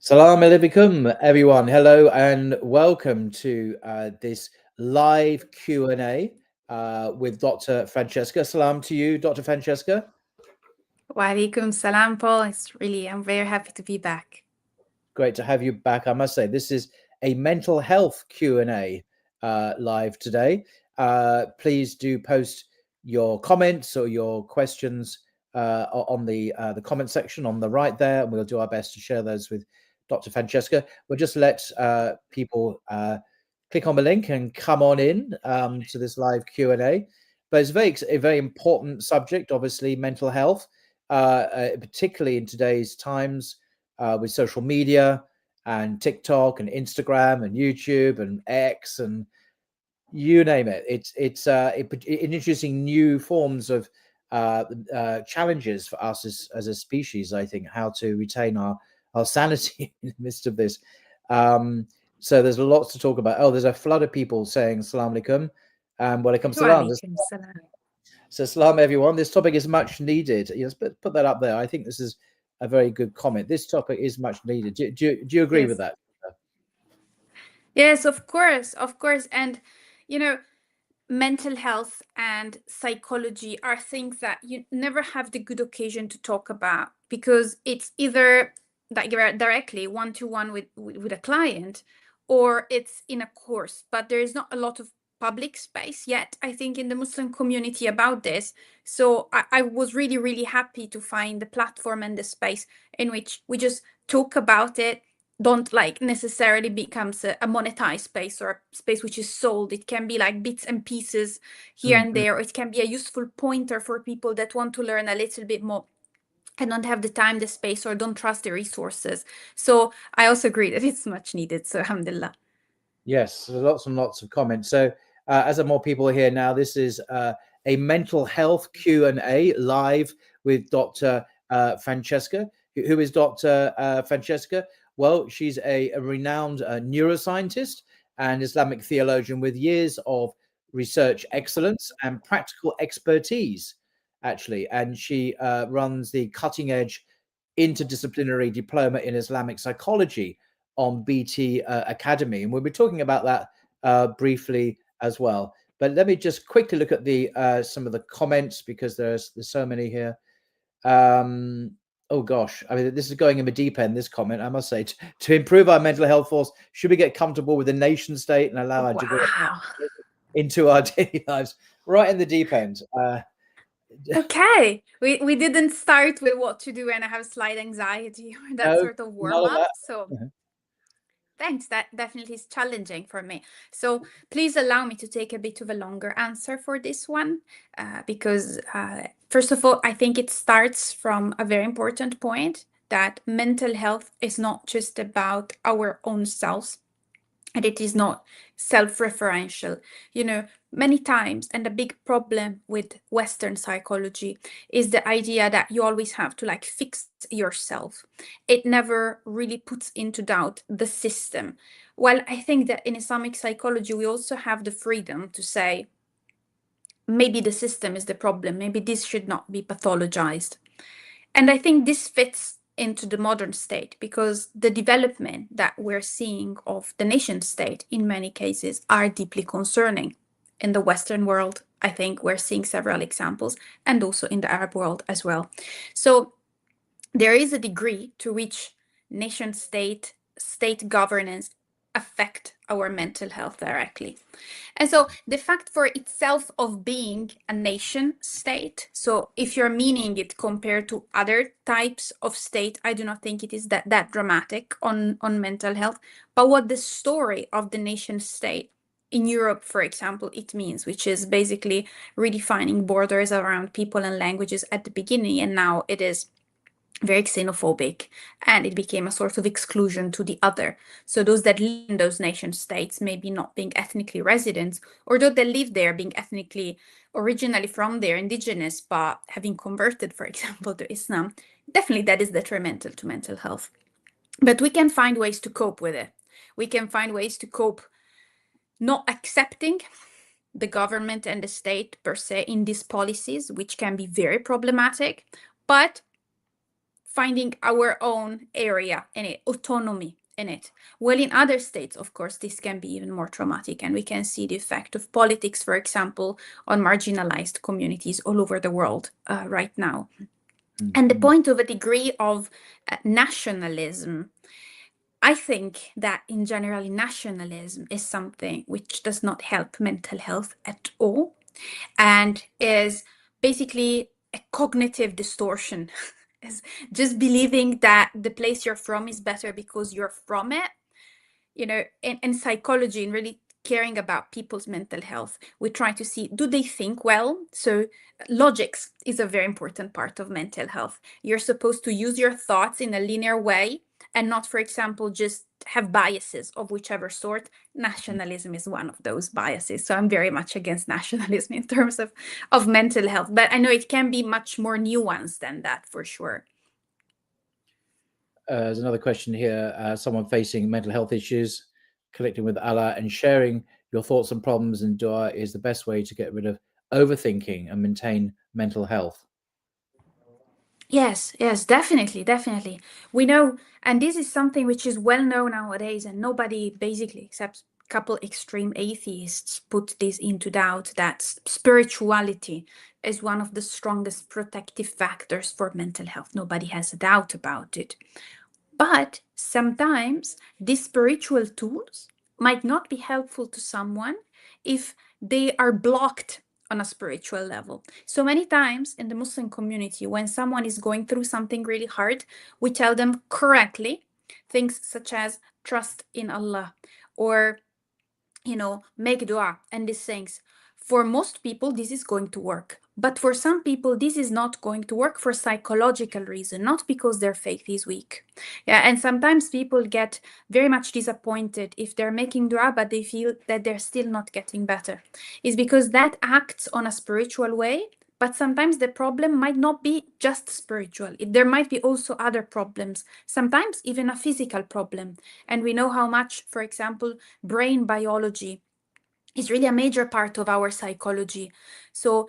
Salam alaikum, everyone. Hello and welcome to this live Q&A with Dr. Francesca. Salam to you, Dr. Francesca. Wa alaikum salam, Paul. I'm very happy to be back. Great to have you back. I must say, this is a mental health Q&A live today. Please do post your comments or your questions on the comment section on the right there, and we'll do our best to share those with Dr. Francesca. We'll just let people click on the link and come on in to this live Q&A. But it's a very important subject, obviously, mental health, particularly in today's times with social media and TikTok and Instagram and YouTube and X and you name it. It's introducing new forms of challenges for us as a species. I think how to retain our sanity in the midst of this. So there's lots to talk about. Oh, there's a flood of people saying "Salam alaikum" and "Wa alaikum Wa salam." alaikum salam. So salam everyone. This topic is much needed. Yes, put that up there. I think this is a very good comment. This topic is much needed. Do you agree with Yes. that? Yes, of course, of course. And you know, mental health and psychology are things that you never have the good occasion to talk about because it's either that you're directly one-to-one with a client or it's in a course, but there is not a lot of public space yet, I think, in the Muslim community about this. So I was really, really happy to find the platform and the space in which we just talk about it, don't like necessarily becomes a monetized space or a space which is sold. It can be like bits and pieces here and there, or it can be a useful pointer for people that want to learn a little bit more and don't have the time, the space, or don't trust the resources. So I also agree that it's much needed. So alhamdulillah. Yes, lots and lots of comments. So as there are more people here now, this is a mental health Q&A live with Dr. Francesca. Who is Dr. Francesca? Well, she's a renowned neuroscientist and Islamic theologian with years of research excellence and practical expertise, actually. And she runs the cutting edge interdisciplinary diploma in Islamic psychology on BT Academy. And we'll be talking about that briefly as well. But let me just quickly look at the some of the comments because there's so many here. Oh gosh, I mean, this is going in the deep end, this comment, I must say. To improve our mental health force, should we get comfortable with the nation state and allow our degree Wow. into our daily lives? Right in the deep end. Okay. We didn't start with what to do and I have slight anxiety or that No, sort of none warm of up. that. So thanks. That definitely is challenging for me. So please allow me to take a bit of a longer answer for this one, because first of all, I think it starts from a very important point that mental health is not just about our own selves, and it is not self-referential. Many times, and a big problem with Western psychology is the idea that you always have to like fix yourself. It never really puts into doubt the system. Well, I think that in Islamic psychology we also have the freedom to say maybe the system is the problem, maybe this should not be pathologized. And I think this fits into the modern state because the development that we're seeing of the nation state in many cases are deeply concerning. In the Western world, I think we're seeing several examples, and also in the Arab world as well. So there is a degree to which nation state governance affect our mental health directly. And so the fact for itself of being a nation state, so if you're meaning it compared to other types of state, I do not think it is that dramatic on mental health. But what the story of the nation state in Europe, for example, it means, which is basically redefining borders around people and languages at the beginning, and now it is very xenophobic, and it became a sort of exclusion to the other. So those that live in those nation states, maybe not being ethnically residents, or those that live there being ethnically originally from there, indigenous, but having converted, for example, to Islam, definitely that is detrimental to mental health. But we can find ways to cope with it. We can find ways to cope not accepting the government and the state per se in these policies, which can be very problematic, but finding our own area in it, autonomy in it. Well, in other states, of course, this can be even more traumatic, and we can see the effect of politics, for example, on marginalized communities all over the world right now. Mm-hmm. And the point of a degree of nationalism, I think that in general, nationalism is something which does not help mental health at all, and is basically a cognitive distortion. Is just believing that the place you're from is better because you're from it. You know, in psychology, and really caring about people's mental health, we try to see, do they think well? So logics is a very important part of mental health. You're supposed to use your thoughts in a linear way and not, for example, just have biases of whichever sort. Nationalism is one of those biases. So I'm very much against nationalism in terms of mental health. But I know it can be much more nuanced than that, for sure. There's another question here. Someone facing mental health issues, connecting with Allah and sharing your thoughts and problems in dua is the best way to get rid of overthinking and maintain mental health. Yes, yes, definitely, definitely. We know, and this is something which is well known nowadays, and nobody basically, except a couple extreme atheists, put this into doubt, that spirituality is one of the strongest protective factors for mental health. Nobody has a doubt about it. But sometimes these spiritual tools might not be helpful to someone if they are blocked on a spiritual level. So many times in the Muslim community, when someone is going through something really hard, we tell them correctly things such as trust in Allah, or make dua and these things. For most people, this is going to work. But for some people, this is not going to work for psychological reason, not because their faith is weak. Yeah, and sometimes people get very much disappointed if they're making dua, but they feel that they're still not getting better. It's because that acts on a spiritual way, but sometimes the problem might not be just spiritual. There might be also other problems, sometimes even a physical problem. And we know how much, for example, brain biology is really a major part of our psychology. So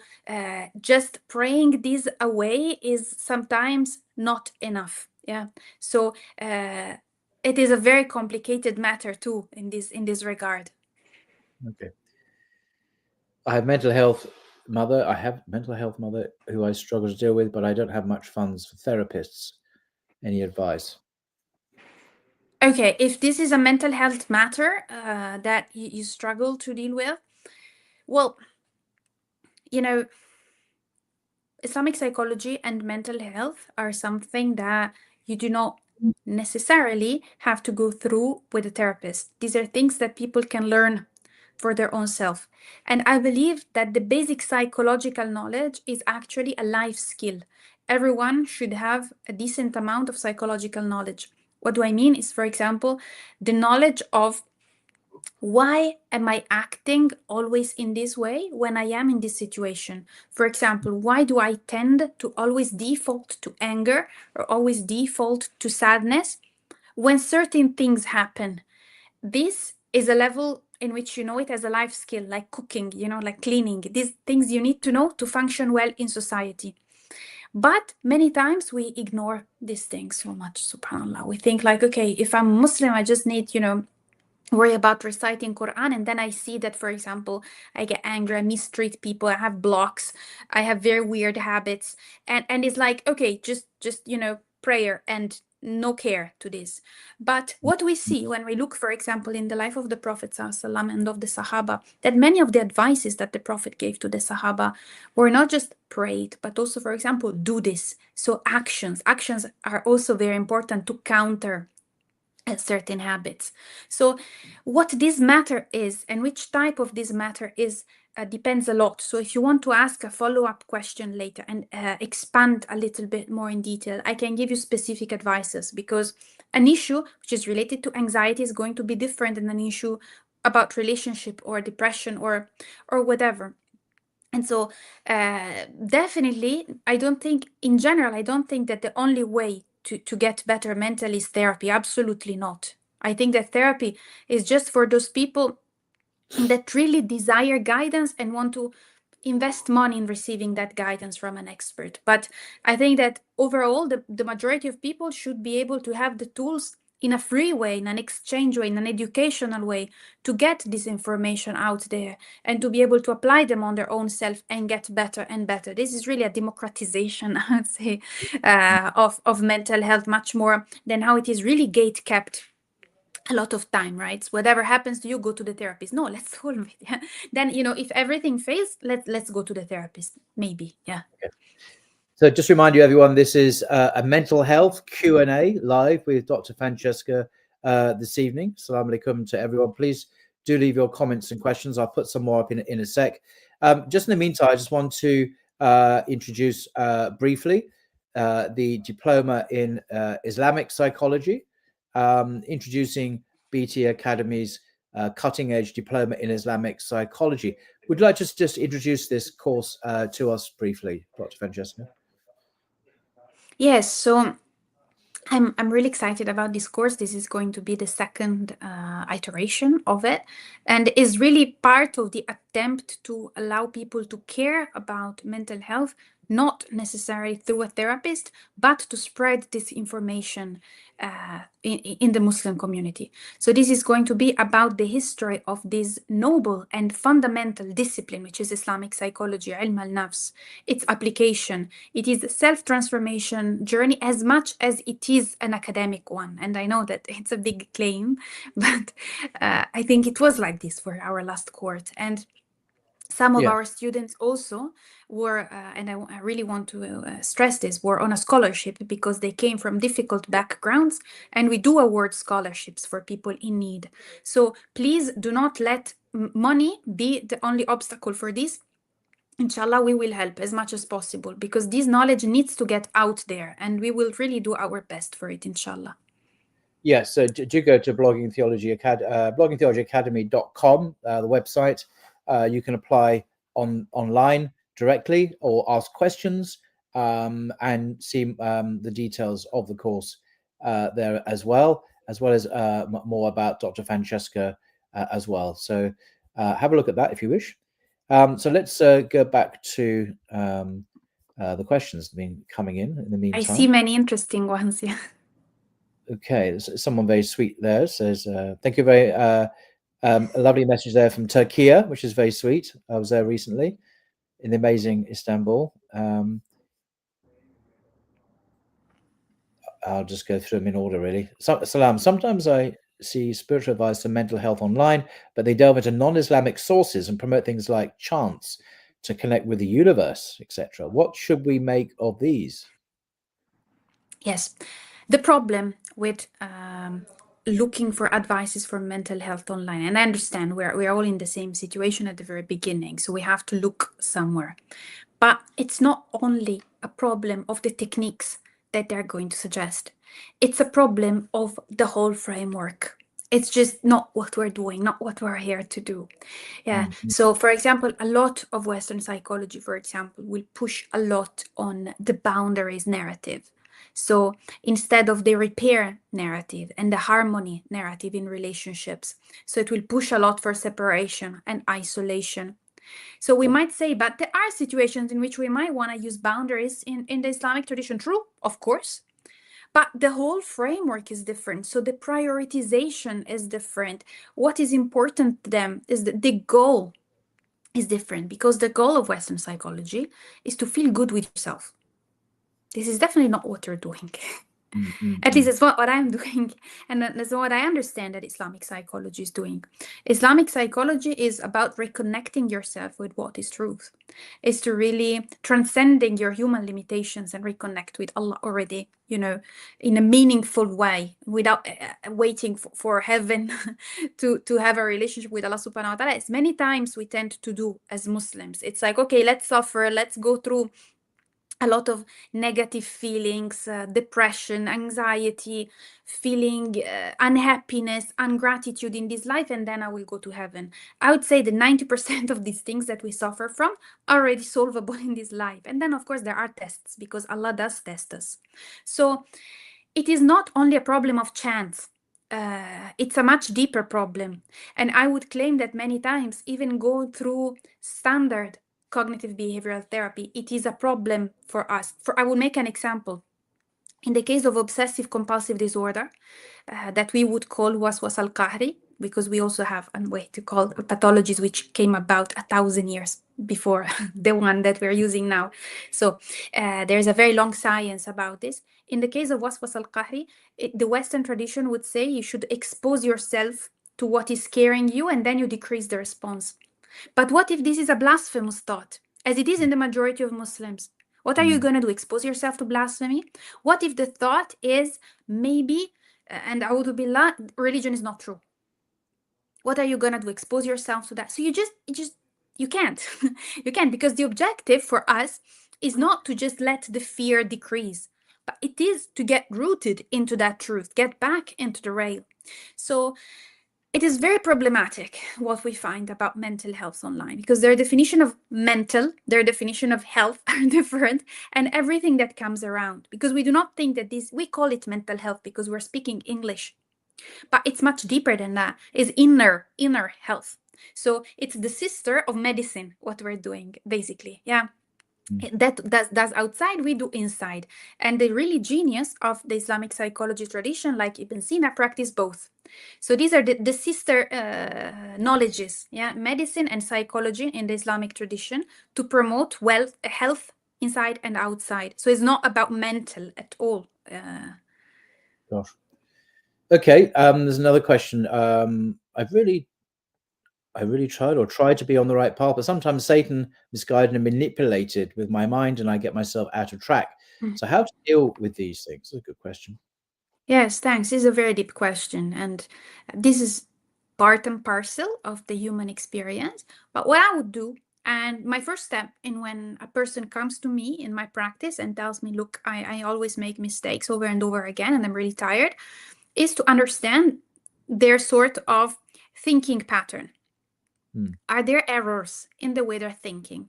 just praying this away is sometimes not enough. Yeah. So it is a very complicated matter too in this regard. Okay. I have mental health mother. I have mental health mother who I struggle to deal with, but I don't have much funds for therapists. Any advice? Okay, if this is a mental health matter that you struggle to deal with, well, Islamic psychology and mental health are something that you do not necessarily have to go through with a therapist. These are things that people can learn for their own self. And I believe that the basic psychological knowledge is actually a life skill. Everyone should have a decent amount of psychological knowledge. What do I mean is, for example, the knowledge of why am I acting always in this way when I am in this situation? For example, why do I tend to always default to anger or always default to sadness when certain things happen? This is a level in which you know it as a life skill, like cooking, like cleaning. These things you need to know to function well in society. But many times we ignore these things so much, subhanAllah. We think like, okay, if I'm Muslim, I just need, worry about reciting Quran, and then I see that, for example, I get angry, I mistreat people, I have blocks, I have very weird habits, and it's like, okay, just prayer and no care to this. But what we see when we look, for example, in the life of the Prophet ﷺ and of the Sahaba, that many of the advices that the Prophet gave to the Sahaba were not just prayed, but also, for example, do this. So actions are also very important to counter certain habits. So what this matter is and which type of this matter is depends a lot. So if you want to ask a follow-up question later and expand a little bit more in detail, I can give you specific advices, because an issue which is related to anxiety is going to be different than an issue about relationship or depression or whatever. And so definitely, I don't think, in general, I don't think that the only way to get better mentally is therapy. Absolutely not. I think that therapy is just for those people that really desire guidance and want to invest money in receiving that guidance from an expert. But I think that overall, the majority of people should be able to have the tools in a free way, in an exchange way, in an educational way, to get this information out there and to be able to apply them on their own self and get better and better. This is really a democratization, I'd say, of mental health, much more than how it is really gate kept a lot of time, right? Whatever happens to you, go to the therapist. No, let's solve it. Then, if everything fails, let's go to the therapist, maybe. Yeah. Okay. So just remind you, everyone, this is a mental health Q&A live with Dr. Francesca this evening. Assalamu alaikum to everyone. Please do leave your comments and questions. I'll put some more up in a sec. Just in the meantime, I just want to introduce briefly the diploma in Islamic psychology, introducing BT Academy's cutting edge diploma in Islamic psychology. Would you like to just introduce this course to us briefly, Dr. Francesca? Yes, so I'm really excited about this course. This is going to be the second iteration of it, and is really part of the attempt to allow people to care about mental health, not necessarily through a therapist, but to spread this information in the Muslim community. So this is going to be about the history of this noble and fundamental discipline, which is Islamic psychology, ilm al-nafs, its application. It is a self-transformation journey as much as it is an academic one. And I know that it's a big claim, but I think it was like this for our last court. And some of our students also were, and I really want to stress this, were on a scholarship because they came from difficult backgrounds, and we do award scholarships for people in need. So please do not let money be the only obstacle for this. Inshallah, we will help as much as possible because this knowledge needs to get out there, and we will really do our best for it, inshallah. Yes, so do go to bloggingtheologyacademy.com, the website. You can apply online directly or ask questions and see the details of the course there as well as more about Dr. Francesca as well. So have a look at that if you wish. So let's go back to the questions that have been coming in the meantime. I see many interesting ones, yeah. Okay, someone very sweet there says, thank you very a lovely message there from Turkey, which is very sweet. I was there recently in the amazing Istanbul. I'll just go through them in order, really. Salam. Sometimes I see spiritual advice on mental health online, but they delve into non-Islamic sources and promote things like chants to connect with the universe, etc. What should we make of these? Yes, the problem with looking for advices for mental health online, and I understand we're all in the same situation at the very beginning, so we have to look somewhere. But it's not only a problem of the techniques that they're going to suggest. It's a problem of the whole framework. It's just not what we're doing, not what we're here to do. Yeah. Mm-hmm. So, for example, a lot of Western psychology, for example, will push a lot on the boundaries narrative. So instead of the repair narrative and the harmony narrative in relationships, so it will push a lot for separation and isolation. So we might say, but there are situations in which we might want to use boundaries in the Islamic tradition. True, of course. But the whole framework is different. So the prioritization is different. What is important to them is that the goal is different, because the goal of Western psychology is to feel good with yourself. This is definitely not what you're doing. Mm-hmm. At least it's what I'm doing, and that's what I understand that Islamic psychology is doing. Islamic psychology is about reconnecting yourself with what is truth. It's to really transcending your human limitations and reconnect with Allah already, in a meaningful way, without waiting for heaven to have a relationship with Allah subhanahu wa ta'ala. It's many times we tend to do as Muslims. It's like, okay, let's suffer, let's go through a lot of negative feelings, depression, anxiety, feeling unhappiness, ungratitude in this life, and then I will go to heaven. I would say that 90% of these things that we suffer from are already solvable in this life. And then, of course, there are tests, because Allah does test us. So it is not only a problem of chance. It's a much deeper problem. And I would claim that many times, even go through standard cognitive behavioral therapy, it is a problem for us. I will make an example. In the case of obsessive compulsive disorder, that we would call waswas al-qahri, because we also have a way to call pathologies which came about 1,000 years before the one that we're using now. So there's a very long science about this. In the case of waswas al-qahri, the Western tradition would say you should expose yourself to what is scaring you, and then you decrease the response. But what if this is a blasphemous thought, as it is in the majority of Muslims? What are you going to do? Expose yourself to blasphemy? What if the thought is maybe, and a'udhu billah, religion is not true? What are you going to do? Expose yourself to that? So you can't. You can't, because the objective for us is not to just let the fear decrease, but it is to get rooted into that truth, get back into the rail. So it is very problematic what we find about mental health online, because their definition of mental, their definition of health are different, and everything that comes around. Because we do not think that we call it mental health because we're speaking English, but it's much deeper than that. It's inner health. So it's the sister of medicine, what we're doing, basically. Yeah. That's outside, we do inside. And the really genius of the Islamic psychology tradition, like Ibn Sina, practice both. So these are the sister knowledges, yeah, medicine and psychology in the Islamic tradition, to promote health inside and outside. So it's not about mental at all. Gosh. Okay, there's another question. I really tried to be on the right path, but sometimes Satan misguided and manipulated with my mind, and I get myself out of track. So how to deal with these things? That's a good question. Yes, thanks. This is a very deep question, and this is part and parcel of the human experience. But what I would do, and my first step in when a person comes to me in my practice and tells me, look, I always make mistakes over and over again, and I'm really tired, is to understand their sort of thinking pattern. Are there errors in the way they're thinking?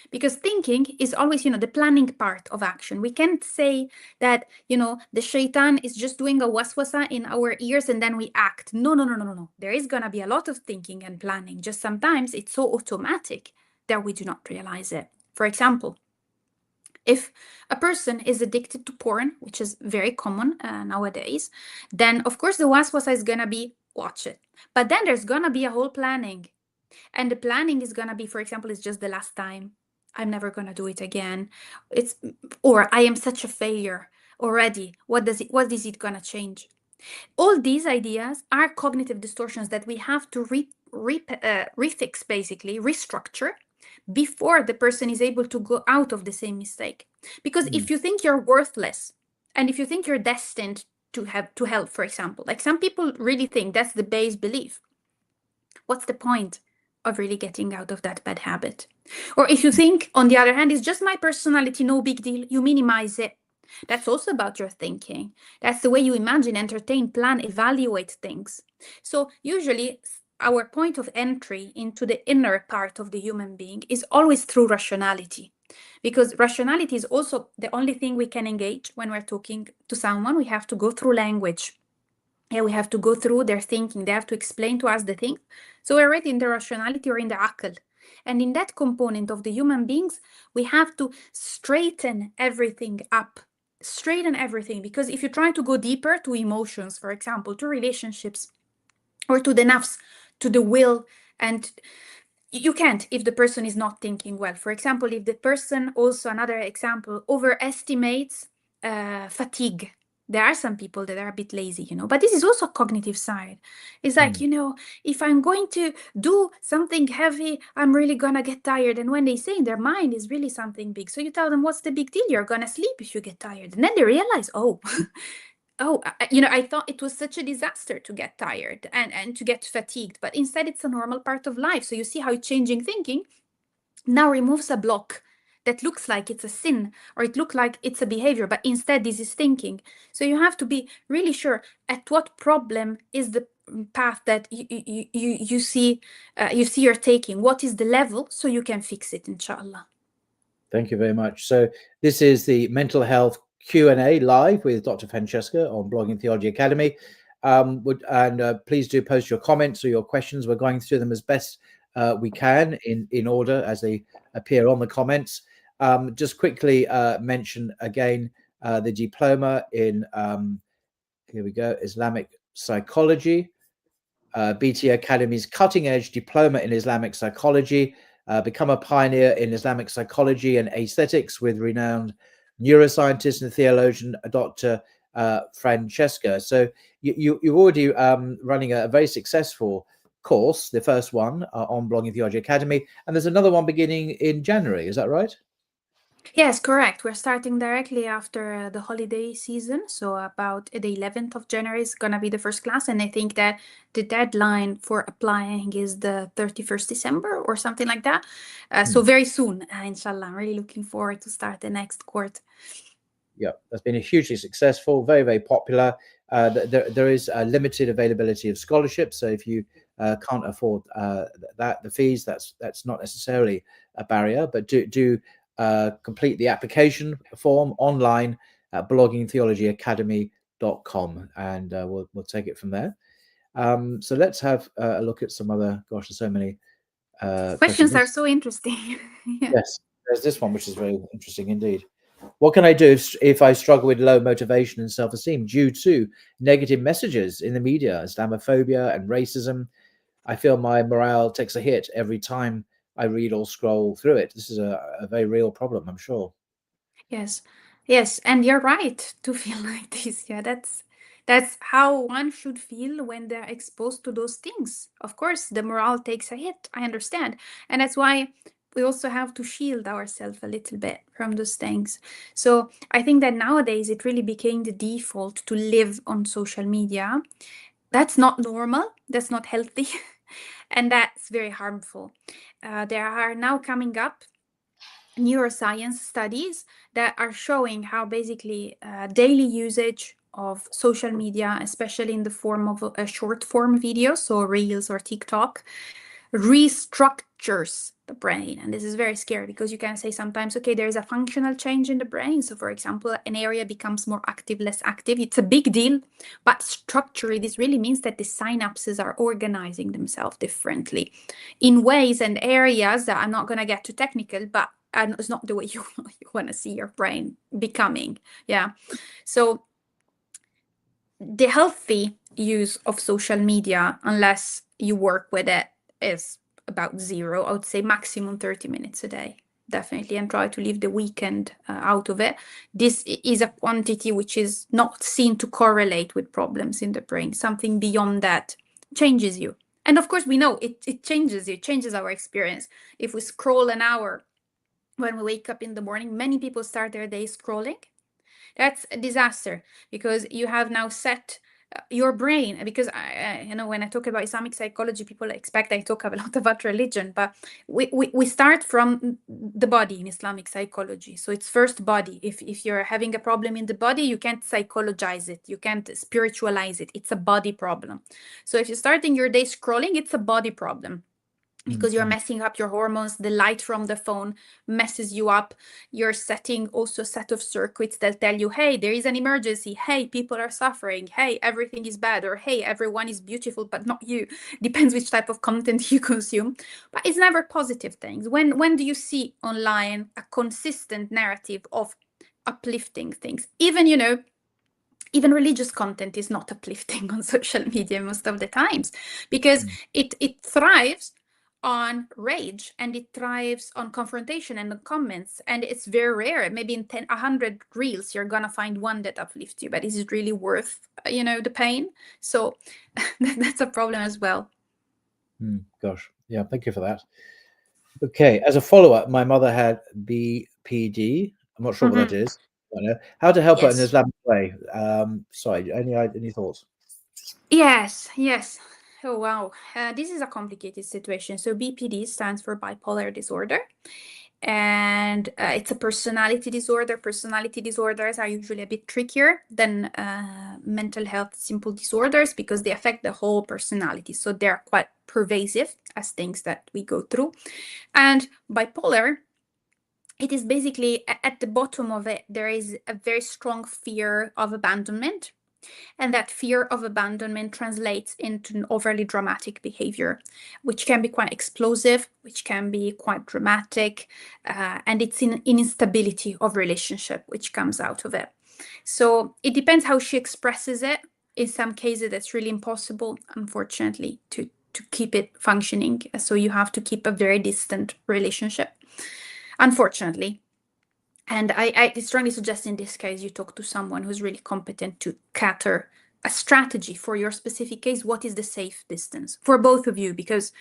Because thinking is always, the planning part of action. We can't say that, the shaitan is just doing a waswasa in our ears and then we act. No. There is going to be a lot of thinking and planning. Just sometimes it's so automatic that we do not realize it. For example, if a person is addicted to porn, which is very common nowadays, then of course the waswasa is going to be watch it. But then there's going to be a whole planning. And the planning is going to be, for example, it's just the last time. I'm never going to do it again. Or I am such a failure already. What is it going to change? All these ideas are cognitive distortions that we have to refix, basically, restructure before the person is able to go out of the same mistake. Because if you think you're worthless, and if you think you're destined to help, for example, like some people really think that's the base belief, what's the point of really getting out of that bad habit? Or if you think, on the other hand, it's just my personality, no big deal, you minimize it. That's also about your thinking. That's the way you imagine, entertain, plan, evaluate things. So usually our point of entry into the inner part of the human being is always through rationality, because rationality is also the only thing we can engage when we're talking to someone. We have to go through language. Yeah, we have to go through their thinking. They have to explain to us the thing. So we're already in the rationality or in the aql. And in that component of the human beings, we have to straighten everything up. Straighten everything. Because if you try to go deeper to emotions, for example, to relationships, or to the nafs, to the will, and you can't if the person is not thinking well. For example, if the person, also another example, overestimates fatigue. There are some people that are a bit lazy, but this is also a cognitive side. It's like, if I'm going to do something heavy, I'm really going to get tired. And when they say in their mind is really something big. So you tell them, what's the big deal? You're going to sleep if you get tired. And then they realize, I thought it was such a disaster to get tired and to get fatigued, but instead it's a normal part of life. So you see how changing thinking now removes a block that looks like it's a sin, or it looks like it's a behavior, but instead this is thinking. So you have to be really sure at what problem is the path that you see you're taking. What is the level, so you can fix it, inshallah. Thank you very much. So this is the mental health Q&A live with Dr. Francesca on Blogging Theology Academy. Please do post your comments or your questions. We're going through them as best we can in order as they appear on the comments. Just quickly mention again the diploma in, here we go, Islamic psychology, BT Academy's cutting edge diploma in Islamic psychology. Become a pioneer in Islamic psychology and aesthetics with renowned neuroscientist and theologian, Dr. Francesca. So you're already running a very successful course, the first one on Blogging Theology Academy, and there's another one beginning in January. Is that right? Yes, correct. We're starting directly after the holiday season. So about the 11th of January is going to be the first class. And I think that the deadline for applying is the 31st December or something like that. So very soon, inshallah. I'm really looking forward to start the next course. Yeah, that's been hugely successful, very, very popular. There is a limited availability of scholarships. So if you can't afford the fees, that's not necessarily a barrier, but do complete the application form online at bloggingtheologyacademy.com, and we'll take it from there. So let's have a look at some other, gosh, there's so many questions are so interesting. Yeah. Yes, there's this one, which is very interesting indeed. What can I do if I struggle with low motivation and self-esteem due to negative messages in the media, Islamophobia and racism? I feel my morale takes a hit every time I read or scroll through it. This is a very real problem, I'm sure. Yes, and you're right to feel like this. Yeah, that's how one should feel when they're exposed to those things. Of course, the morale takes a hit. I understand, and that's why we also have to shield ourselves a little bit from those things. So I think that nowadays it really became the default to live on social media. That's not normal. That's not healthy, and that's very harmful. There are now coming up neuroscience studies that are showing how basically daily usage of social media, especially in the form of a short form video, so Reels or TikTok, restructures the brain. And this is very scary because you can say sometimes, okay, there's a functional change in the brain. So for example, an area becomes more active, less active. It's a big deal, but structurally, this really means that the synapses are organizing themselves differently in ways and areas that I'm not going to get too technical, but it's not the way you want to see your brain becoming. Yeah. So the healthy use of social media, unless you work with it, is about 0. I would say maximum 30 minutes a day, definitely, and try to leave the weekend out of it. This is a quantity which is not seen to correlate with problems in the brain. Something beyond that changes you. And of course, we know it changes you, it changes our experience. If we scroll an hour when we wake up in the morning, many people start their day scrolling. That's a disaster because you have now set your brain, because when I talk about Islamic psychology, people expect I talk a lot about religion, but we start from the body in Islamic psychology. So it's first body. If you're having a problem in the body, you can't psychologize it, you can't spiritualize it. It's a body problem. So if you're starting your day scrolling, it's a body problem, because you're messing up your hormones. The light from the phone messes you up. You're setting also a set of circuits that tell you, hey, there is an emergency. Hey, people are suffering. Hey, everything is bad. Or hey, everyone is beautiful, but not you. Depends which type of content you consume. But it's never positive things. When do you see online a consistent narrative of uplifting things? Even religious content is not uplifting on social media most of the times, because it thrives on rage, and it thrives on confrontation and on comments, and it's very rare. Maybe in 100 reels you're gonna find one that uplifts you, but is it really worth the pain? So that's a problem as well. Gosh, yeah, thank you for that. Okay, as a follow-up, my mother had BPD. I'm not sure what that is. I don't know. How to help her in an Islamic way? Sorry, any thoughts? Yes. Oh, wow. This is a complicated situation. So BPD stands for bipolar disorder, and it's a personality disorder. Personality disorders are usually a bit trickier than mental health simple disorders because they affect the whole personality. So they're quite pervasive as things that we go through. And bipolar, it is basically at the bottom of it, there is a very strong fear of abandonment. And that fear of abandonment translates into an overly dramatic behavior, which can be quite explosive, which can be quite dramatic, and it's an instability of relationship which comes out of it. So it depends how she expresses it. In some cases, that's really impossible, unfortunately, to keep it functioning. So you have to keep a very distant relationship, unfortunately. And I strongly suggest in this case you talk to someone who's really competent to cater a strategy for your specific case. What is the safe distance for both of you? Because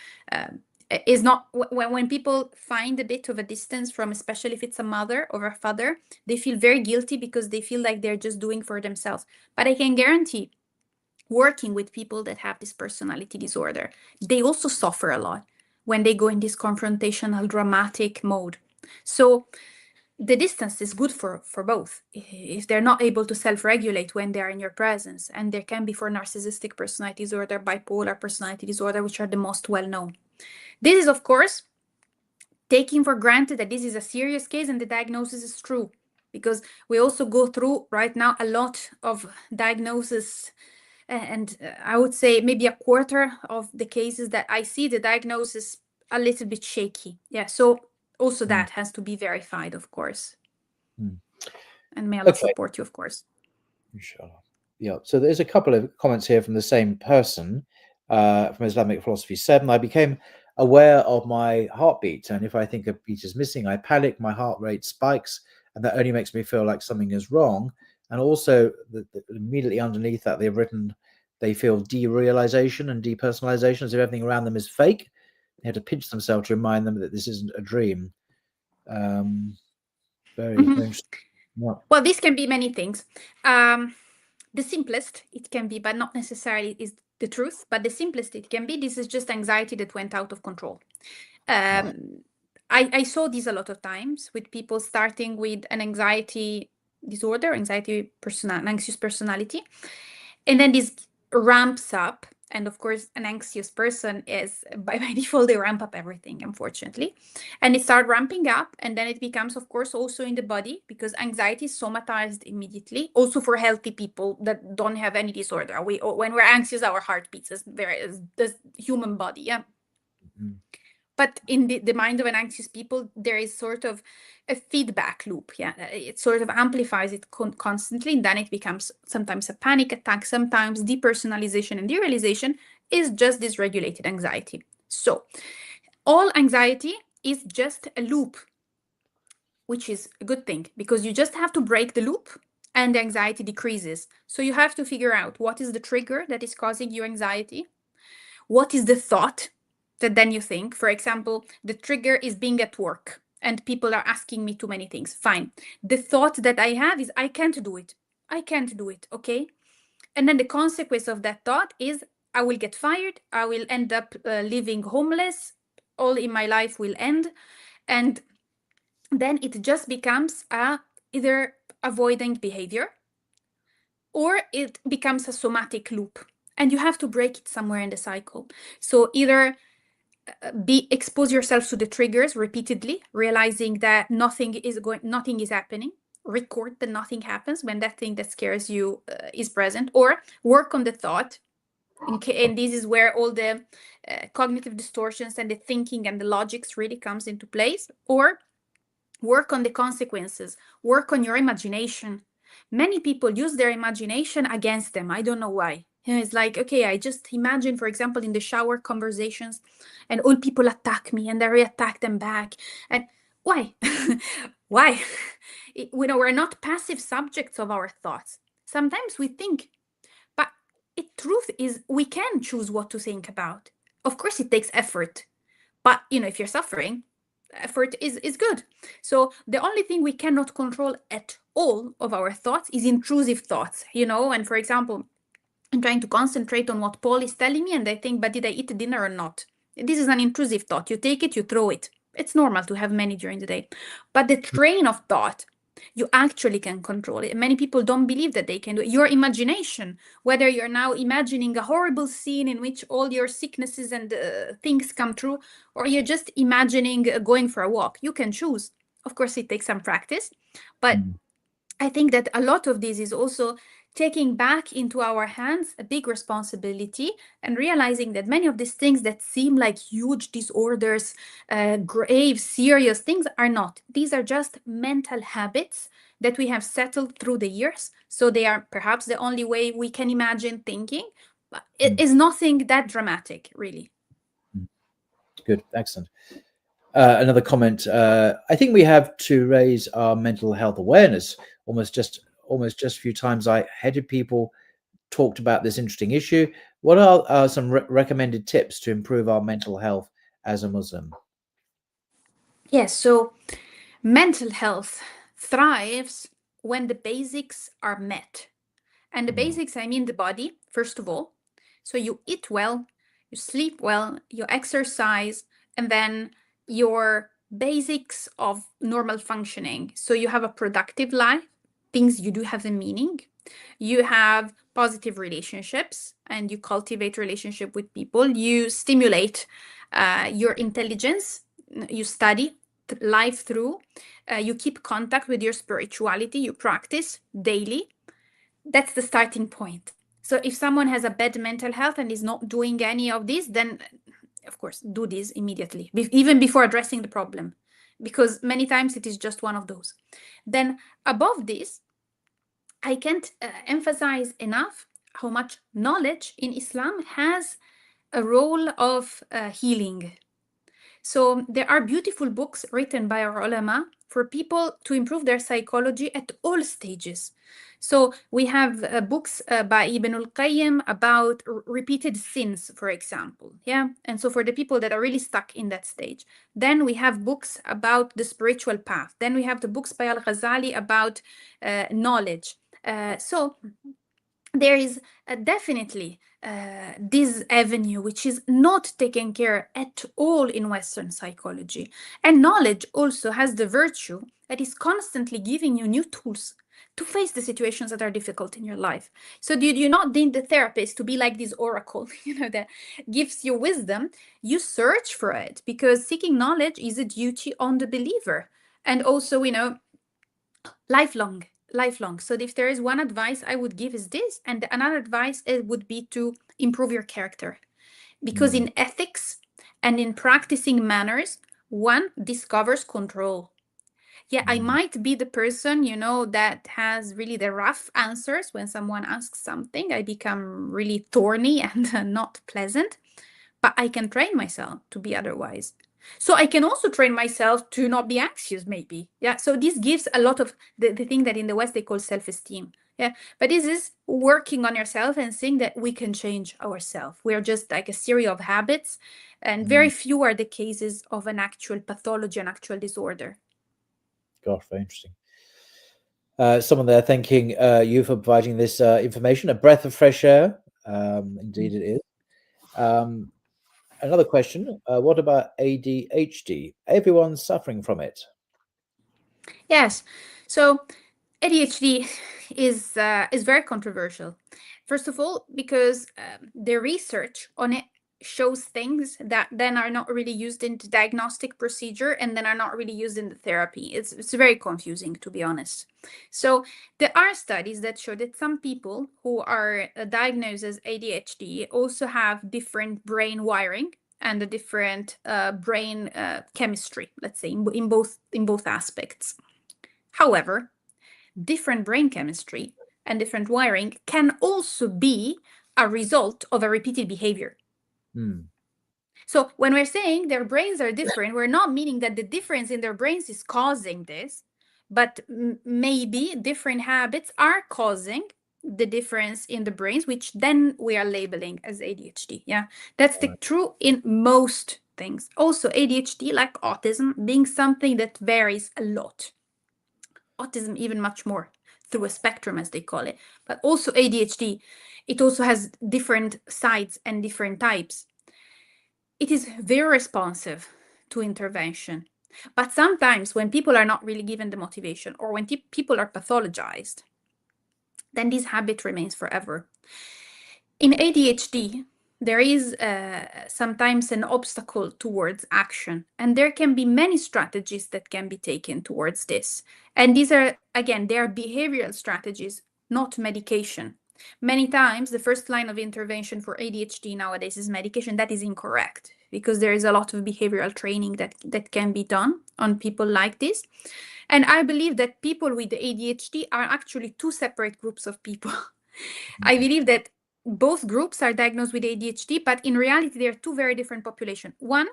is not when people find a bit of a distance from, especially if it's a mother or a father, they feel very guilty because they feel like they're just doing for themselves. But I can guarantee, working with people that have this personality disorder, they also suffer a lot when they go in this confrontational, dramatic mode. So the distance is good for both. If they're not able to self-regulate when they're in your presence, and there can be for narcissistic personality disorder, bipolar personality disorder, which are the most well-known. This is, of course, taking for granted that this is a serious case and the diagnosis is true, because we also go through right now a lot of diagnosis, and I would say maybe a quarter of the cases that I see, the diagnosis a little bit shaky. Yeah, so also that has to be verified, of course. And may Allah support you, of course. Inshallah. Yeah. So there's a couple of comments here from the same person, from Islamic Philosophy 7. I became aware of my heartbeat, and if I think a beat is missing, I panic, my heart rate spikes, and that only makes me feel like something is wrong. And also, immediately underneath that, they've written they feel derealization and depersonalization, as if everything around them is fake. They had to pinch themselves to remind them that this isn't a dream. Very interesting. Yeah. Well, this can be many things. The simplest it can be, but not necessarily is the truth, but the simplest it can be, this is just anxiety that went out of control. I saw this a lot of times with people starting with an anxiety disorder, anxious personality, and then this ramps up. And of course, an anxious person is, by default, they ramp up everything, unfortunately. And it starts ramping up, and then it becomes, of course, also in the body, because anxiety is somatized immediately. Also for healthy people that don't have any disorder. When we're anxious, our heart beats as the human body, yeah. Mm-hmm. But in the mind of an anxious people, there is sort of a feedback loop. Yeah, it sort of amplifies it constantly, and then it becomes sometimes a panic attack, sometimes depersonalization, and derealization is just dysregulated anxiety. So all anxiety is just a loop, which is a good thing, because you just have to break the loop and the anxiety decreases. So you have to figure out what is the trigger that is causing you anxiety, what is the thought that then you think. For example, the trigger is being at work and people are asking me too many things. Fine. The thought that I have is, I can't do it. I can't do it. Okay. And then the consequence of that thought is, I will get fired. I will end up living homeless. All in my life will end. And then it just becomes either avoiding behavior, or it becomes a somatic loop. And you have to break it somewhere in the cycle. So either expose yourself to the triggers repeatedly, realizing that nothing is happening. Record that nothing happens when that thing that scares you is present, or work on the thought. And this is where all the cognitive distortions and the thinking and the logics really comes into place. Or work on the consequences, work on your imagination. Many people use their imagination against them. I don't know why. It's like, okay, I just imagine, for example, in the shower conversations, and all people attack me and I re-attack them back. And why? Why? We're not passive subjects of our thoughts. Sometimes we think, but truth is we can choose what to think about. Of course, it takes effort. But, if you're suffering, effort is good. So the only thing we cannot control at all of our thoughts is intrusive thoughts, and for example, I'm trying to concentrate on what Paul is telling me, and I think, but did I eat dinner or not? This is an intrusive thought. You take it, you throw it. It's normal to have many during the day. But the train of thought, you actually can control it. Many people don't believe that they can do it. Your imagination, whether you're now imagining a horrible scene in which all your sicknesses and things come true, or you're just imagining going for a walk, you can choose. Of course, it takes some practice, but I think that a lot of this is also taking back into our hands a big responsibility and realizing that many of these things that seem like huge disorders, grave, serious things are not. These are just mental habits that we have settled through the years. So they are perhaps the only way we can imagine thinking. But it is nothing that dramatic, really. Good, excellent. Another comment. I think we have to raise our mental health awareness. Almost just a few times I headed people talked about this interesting issue. What are some recommended tips to improve our mental health as a Muslim? Yes, so mental health thrives when the basics are met. And the basics, I mean the body, first of all. So you eat well, you sleep well, you exercise, and then your basics of normal functioning. So you have a productive life, things you do have a meaning. You have positive relationships and you cultivate relationship with people. You stimulate your intelligence. You study life through. You keep contact with your spirituality. You practice daily. That's the starting point. So if someone has a bad mental health and is not doing any of this, then of course do this immediately, even before addressing the problem, because many times it is just one of those. Then above this, I can't emphasize enough how much knowledge in Islam has a role of healing. So there are beautiful books written by our ulama for people to improve their psychology at all stages. So we have books by Ibn al-Qayyim about repeated sins, for example. Yeah. And so for the people that are really stuck in that stage, then we have books about the spiritual path. Then we have the books by Al-Ghazali about knowledge. So there is definitely this avenue which is not taken care at all in Western psychology. And knowledge also has the virtue that is constantly giving you new tools to face the situations that are difficult in your life. So you do not need the therapist to be like this oracle, that gives you wisdom. You search for it, because seeking knowledge is a duty on the believer. And also, lifelong. So if there is one advice I would give is this, and another advice would be to improve your character, because in ethics and in practicing manners, one discovers control. Yeah, I might be the person, that has really the rough answers. When someone asks something, I become really thorny and not pleasant, but I can train myself to be otherwise. So I can also train myself to not be anxious, maybe. Yeah. So this gives a lot of the thing that in the West they call self-esteem. Yeah. But this is working on yourself and seeing that we can change ourselves. We are just like a series of habits, and very few are the cases of an actual pathology, an actual disorder. Gosh, very interesting. Someone there thanking you for providing this information. A breath of fresh air. Indeed, it is. Another question. What about ADHD? Everyone's suffering from it. Yes. So ADHD is very controversial. First of all, because the research on it shows things that then are not really used in the diagnostic procedure and then are not really used in the therapy. It's very confusing, to be honest. So there are studies that show that some people who are diagnosed as ADHD also have different brain wiring and a different brain chemistry, let's say, in both aspects. However, different brain chemistry and different wiring can also be a result of a repeated behavior. So when we're saying their brains are different, we're not meaning that the difference in their brains is causing this, but maybe different habits are causing the difference in the brains, which then we are labeling as ADHD. Yeah, that's the true in most things. Also, ADHD, like autism, being something that varies a lot. Autism even much more, through a spectrum, as they call it. But also ADHD, it also has different sides and different types. It is very responsive to intervention. But sometimes when people are not really given the motivation, or when people are pathologized, then this habit remains forever. In ADHD, there is sometimes an obstacle towards action, and there can be many strategies that can be taken towards this. And these are, again, they are behavioral strategies, not medication. Many times, the first line of intervention for ADHD nowadays is medication. That is incorrect, because there is a lot of behavioral training that can be done on people like this. And I believe that people with ADHD are actually two separate groups of people. I believe that both groups are diagnosed with ADHD, but in reality, they are two very different populations. One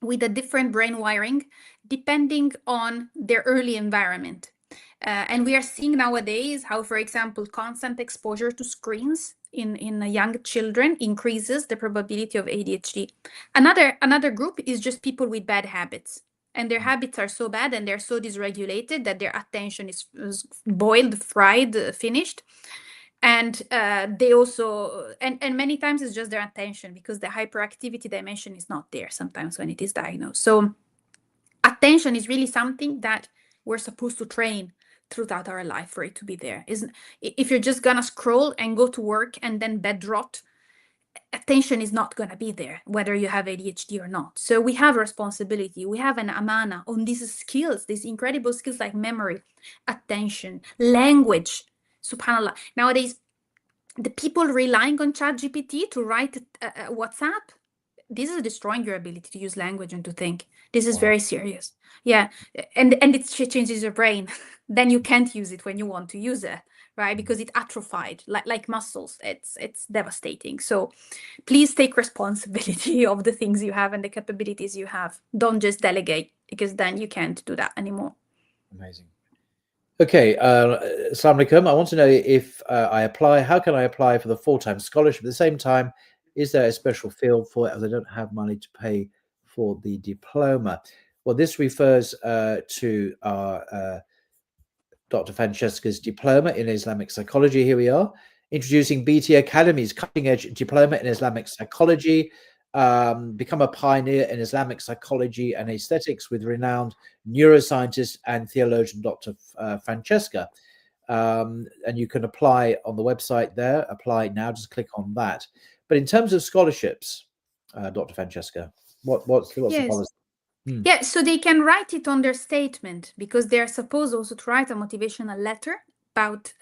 with a different brain wiring, depending on their early environment. And we are seeing nowadays how, for example, constant exposure to screens in young children increases the probability of ADHD. Another group is just people with bad habits. And their habits are so bad and they're so dysregulated that their attention is boiled, fried, finished. And they also, and many times it's just their attention, because the hyperactivity dimension is not there sometimes when it is diagnosed. So attention is really something that we're supposed to train throughout our life for it to be there. If you're just gonna scroll and go to work and then bed rot, attention is not gonna be there, whether you have ADHD or not. So we have a responsibility. We have an amana on these skills, these incredible skills like memory, attention, language. Subhanallah. Nowadays, the people relying on ChatGPT to write WhatsApp, this is destroying your ability to use language and to think. This is very serious. Yeah, and it changes your brain. Then you can't use it when you want to use it, right? Because it atrophied like muscles. It's devastating. So please take responsibility of the things you have and the capabilities you have. Don't just delegate, because then you can't do that anymore. Amazing. Okay, Assalamu alaikum. I want to know if how can I apply for the full-time scholarship? At the same time, is there a special field for it, as I don't have money to pay for the diploma? Well, this refers to our Dr. Francesca's diploma in Islamic psychology. Here we are, introducing BT Academy's cutting-edge diploma in Islamic psychology. Become a pioneer in Islamic psychology and aesthetics with renowned neuroscientist and theologian Dr. Francesca. And you can apply on the website there. Apply now, just click on that. But in terms of scholarships, Dr. Francesca, what's the policy? Yeah, so they can write it on their statement, because they are supposed also to write a motivational letter about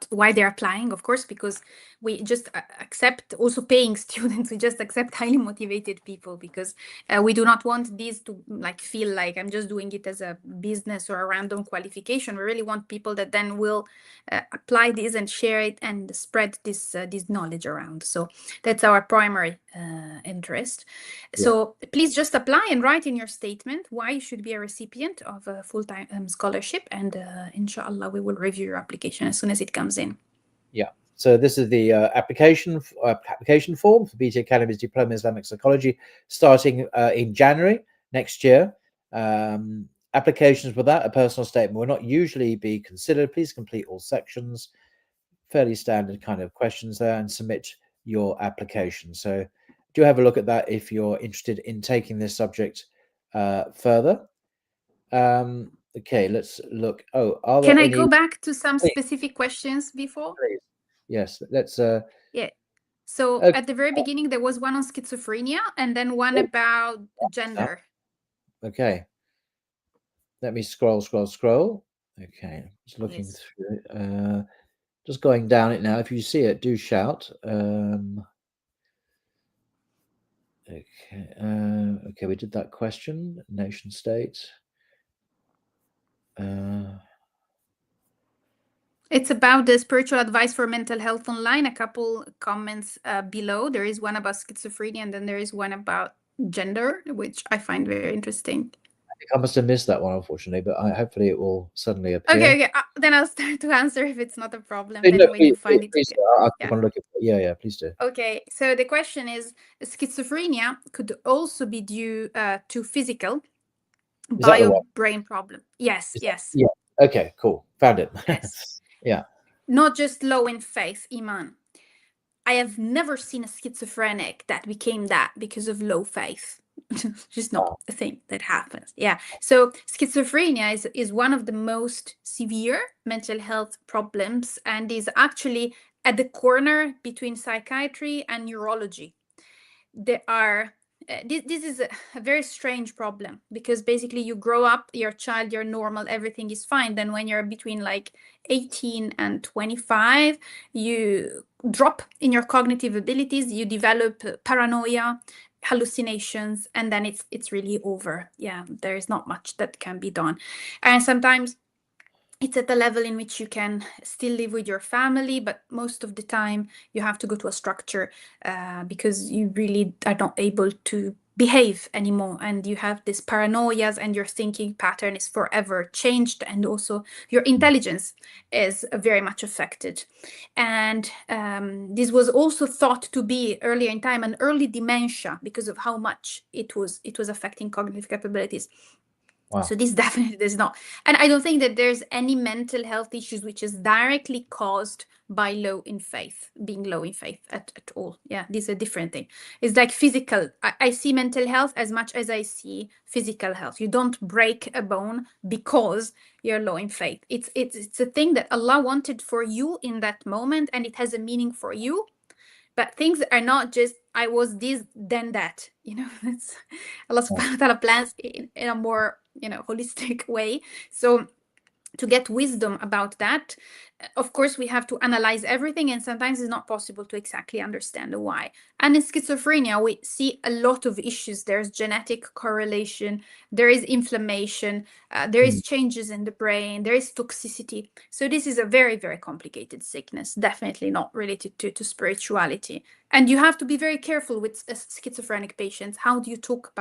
why they're applying, of course, because we just accept also paying students. We just accept highly motivated people, because we do not want these to feel like I'm just doing it as a business or a random qualification. We really want people that then will apply this and share it and spread this knowledge around. So that's our primary interest. So please just apply and write in your statement why you should be a recipient of a full-time scholarship, and inshallah we will review your application as soon as it comes in. Yeah. So this is the application form for BT Academy's Diploma in Islamic Psychology, starting in January next year. Applications without a personal statement will not usually be considered. Please complete all sections. Fairly standard kind of questions there, and submit your application. So do have a look at that if you're interested in taking this subject further. Okay, let's look. Oh, are there Can I go back to some specific questions before? Please. Yes, let's yeah. So at the very beginning there was one on schizophrenia, and then one about gender. Okay. Let me scroll. Okay, just looking through it. Just going down it now. If you see it, do shout. Okay, we did that question. Nation state. It's about the spiritual advice for mental health online. A couple comments below. There is one about schizophrenia, and then there is one about gender, which I find very interesting. I think I must have missed that one, unfortunately, but hopefully it will suddenly appear. Okay. Then I'll start to answer if it's not a problem. Then when you find it, please, I'll keep on looking. Yeah, please do. Okay, so the question is, schizophrenia could also be due to physical bio-brain problem. Yes. Yeah. Okay, cool. Found it. Yes. Yeah. Not just low in faith, Iman. I have never seen a schizophrenic that became that because of low faith. Just not a thing that happens. Yeah. So schizophrenia is one of the most severe mental health problems, and is actually at the corner between psychiatry and neurology. There are this is a very strange problem, because basically you grow up, your child, you're normal, everything is fine. Then when you're between like 18 and 25, you drop in your cognitive abilities, you develop paranoia, hallucinations, and then it's really over. Yeah, there is not much that can be done. And sometimes it's at a level in which you can still live with your family, but most of the time you have to go to a structure because you really are not able to behave anymore, and you have this paranoias, and your thinking pattern is forever changed, and also your intelligence is very much affected. And this was also thought to be earlier in time an early dementia because of how much it was affecting cognitive capabilities. Wow. So this definitely does not. And I don't think that there's any mental health issues which is directly caused by being low in faith at all. Yeah, this is a different thing. It's like physical. I see mental health as much as I see physical health. You don't break a bone because you're low in faith. It's a thing that Allah wanted for you in that moment, and it has a meaning for you. But things are not just I was this, then that. That's Allah subhanahu wa ta'ala plans in a more holistic way. So to get wisdom about that, of course, we have to analyze everything, and sometimes it's not possible to exactly understand the why. And in schizophrenia, we see a lot of issues. There's genetic correlation, there is inflammation, there is changes in the brain, there is toxicity. So this is a very, very complicated sickness, definitely not related to spirituality. And you have to be very careful with schizophrenic patients. How do you talk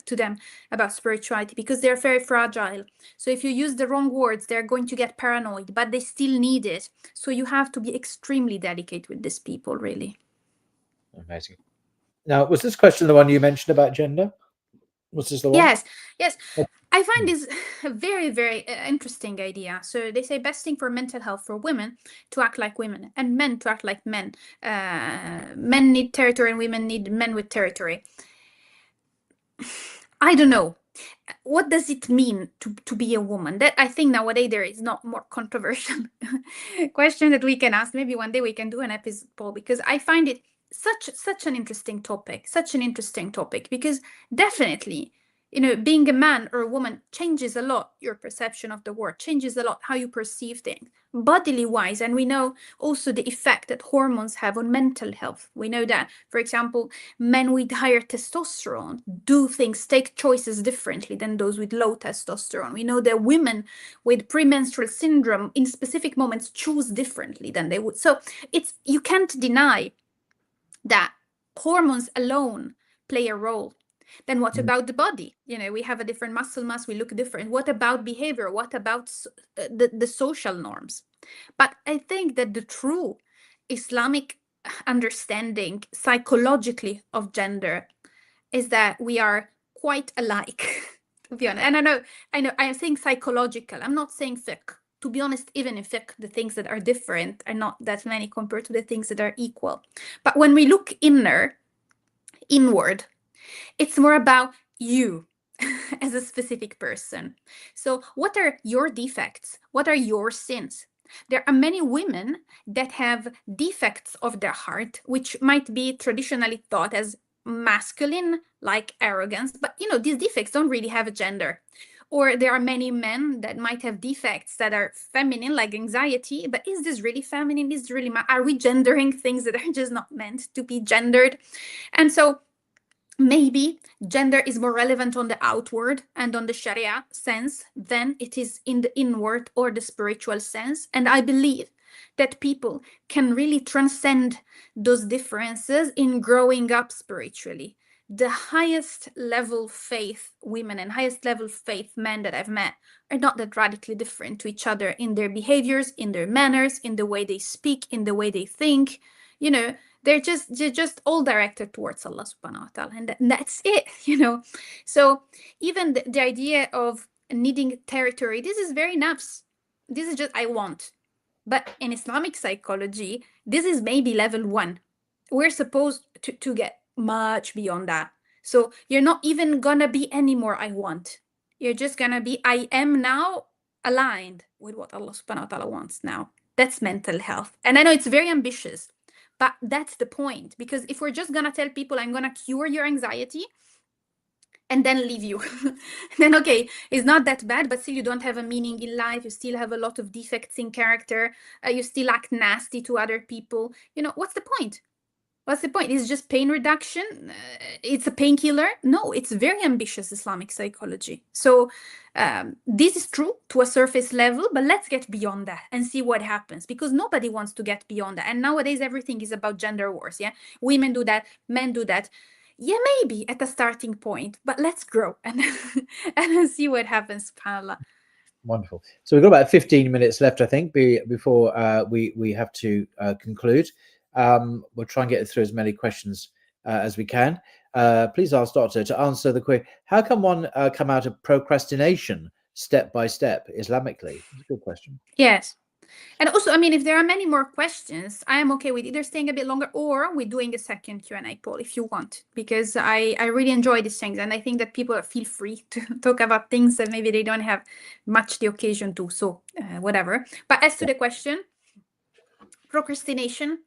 to them about spirituality? Because they're very fragile. So if you use the wrong words, they're going to get paranoid, but they still need it. So you have to be extremely delicate with these people, really. Amazing. Now, was this question the one you mentioned about gender? Was this the one? Yes. I find this a very, very interesting idea. So they say best thing for mental health for women to act like women, and men to act like men. Men need territory, and women need men with territory. I don't know. What does it mean to be a woman? That I think nowadays there is not more controversial question that we can ask. Maybe one day we can do an episode, Paul, because I find it such an interesting topic, because definitely, being a man or a woman changes a lot your perception of the world, changes a lot how you perceive things bodily wise. And we know also the effect that hormones have on mental health. We know that, for example, men with higher testosterone do things, take choices differently than those with low testosterone. We know that women with premenstrual syndrome in specific moments choose differently than they would. So you can't deny that hormones alone play a role. Then what about the body? We have a different muscle mass, we look different. What about behavior? What about the social norms? But I think that the true Islamic understanding psychologically of gender is that we are quite alike, to be honest. And I know, I'm saying psychological. I'm not saying fiqh. To be honest, even in fiqh, the things that are different are not that many compared to the things that are equal. But when we look inward, it's more about you as a specific person. So what are your defects? What are your sins? There are many women that have defects of their heart, which might be traditionally thought as masculine, like arrogance, but these defects don't really have a gender. Or there are many men that might have defects that are feminine, like anxiety, but is this really feminine? Is this really are we gendering things that are just not meant to be gendered? And so maybe gender is more relevant on the outward and on the Sharia sense than it is in the inward or the spiritual sense. And I believe that people can really transcend those differences in growing up spiritually. The highest level faith women and highest level faith men that I've met are not that radically different to each other in their behaviors, in their manners, in the way they speak, in the way they think. They're just all directed towards Allah subhanahu wa ta'ala, and that's it. So even the idea of needing territory, this is very nafs. This is just I want. But in Islamic psychology, this is maybe level 1. We're supposed to get much beyond that. So you're not even gonna be anymore I want. You're just gonna be I am now, aligned with what Allah subhanahu wa ta'ala wants now. That's mental health. And I know it's very ambitious, but that's the point. Because if we're just gonna tell people I'm gonna cure your anxiety, and then leave you. Then, okay, it's not that bad, but still you don't have a meaning in life. You still have a lot of defects in character. You still act nasty to other people. What's the point? What's the point? It's just pain reduction. It's a painkiller. No, it's very ambitious Islamic psychology. So this is true to a surface level, but let's get beyond that and see what happens, because nobody wants to get beyond that. And nowadays everything is about gender wars. Yeah, women do that, men do that. Yeah, maybe at a starting point, but let's grow and and see what happens, subhanAllah. Wonderful. So we've got about 15 minutes left, I think, before we have to conclude. We'll try and get through as many questions as we can. Please ask Doctor to answer the question: how can one come out of procrastination step by step Islamically? It's a good question. Yes. And also, I mean, if there are many more questions, I am okay with either staying a bit longer or we're doing a second Q&A poll if you want, because I really enjoy these things. And I think that people feel free to talk about things that maybe they don't have much the occasion to. So whatever. But as to the question, procrastination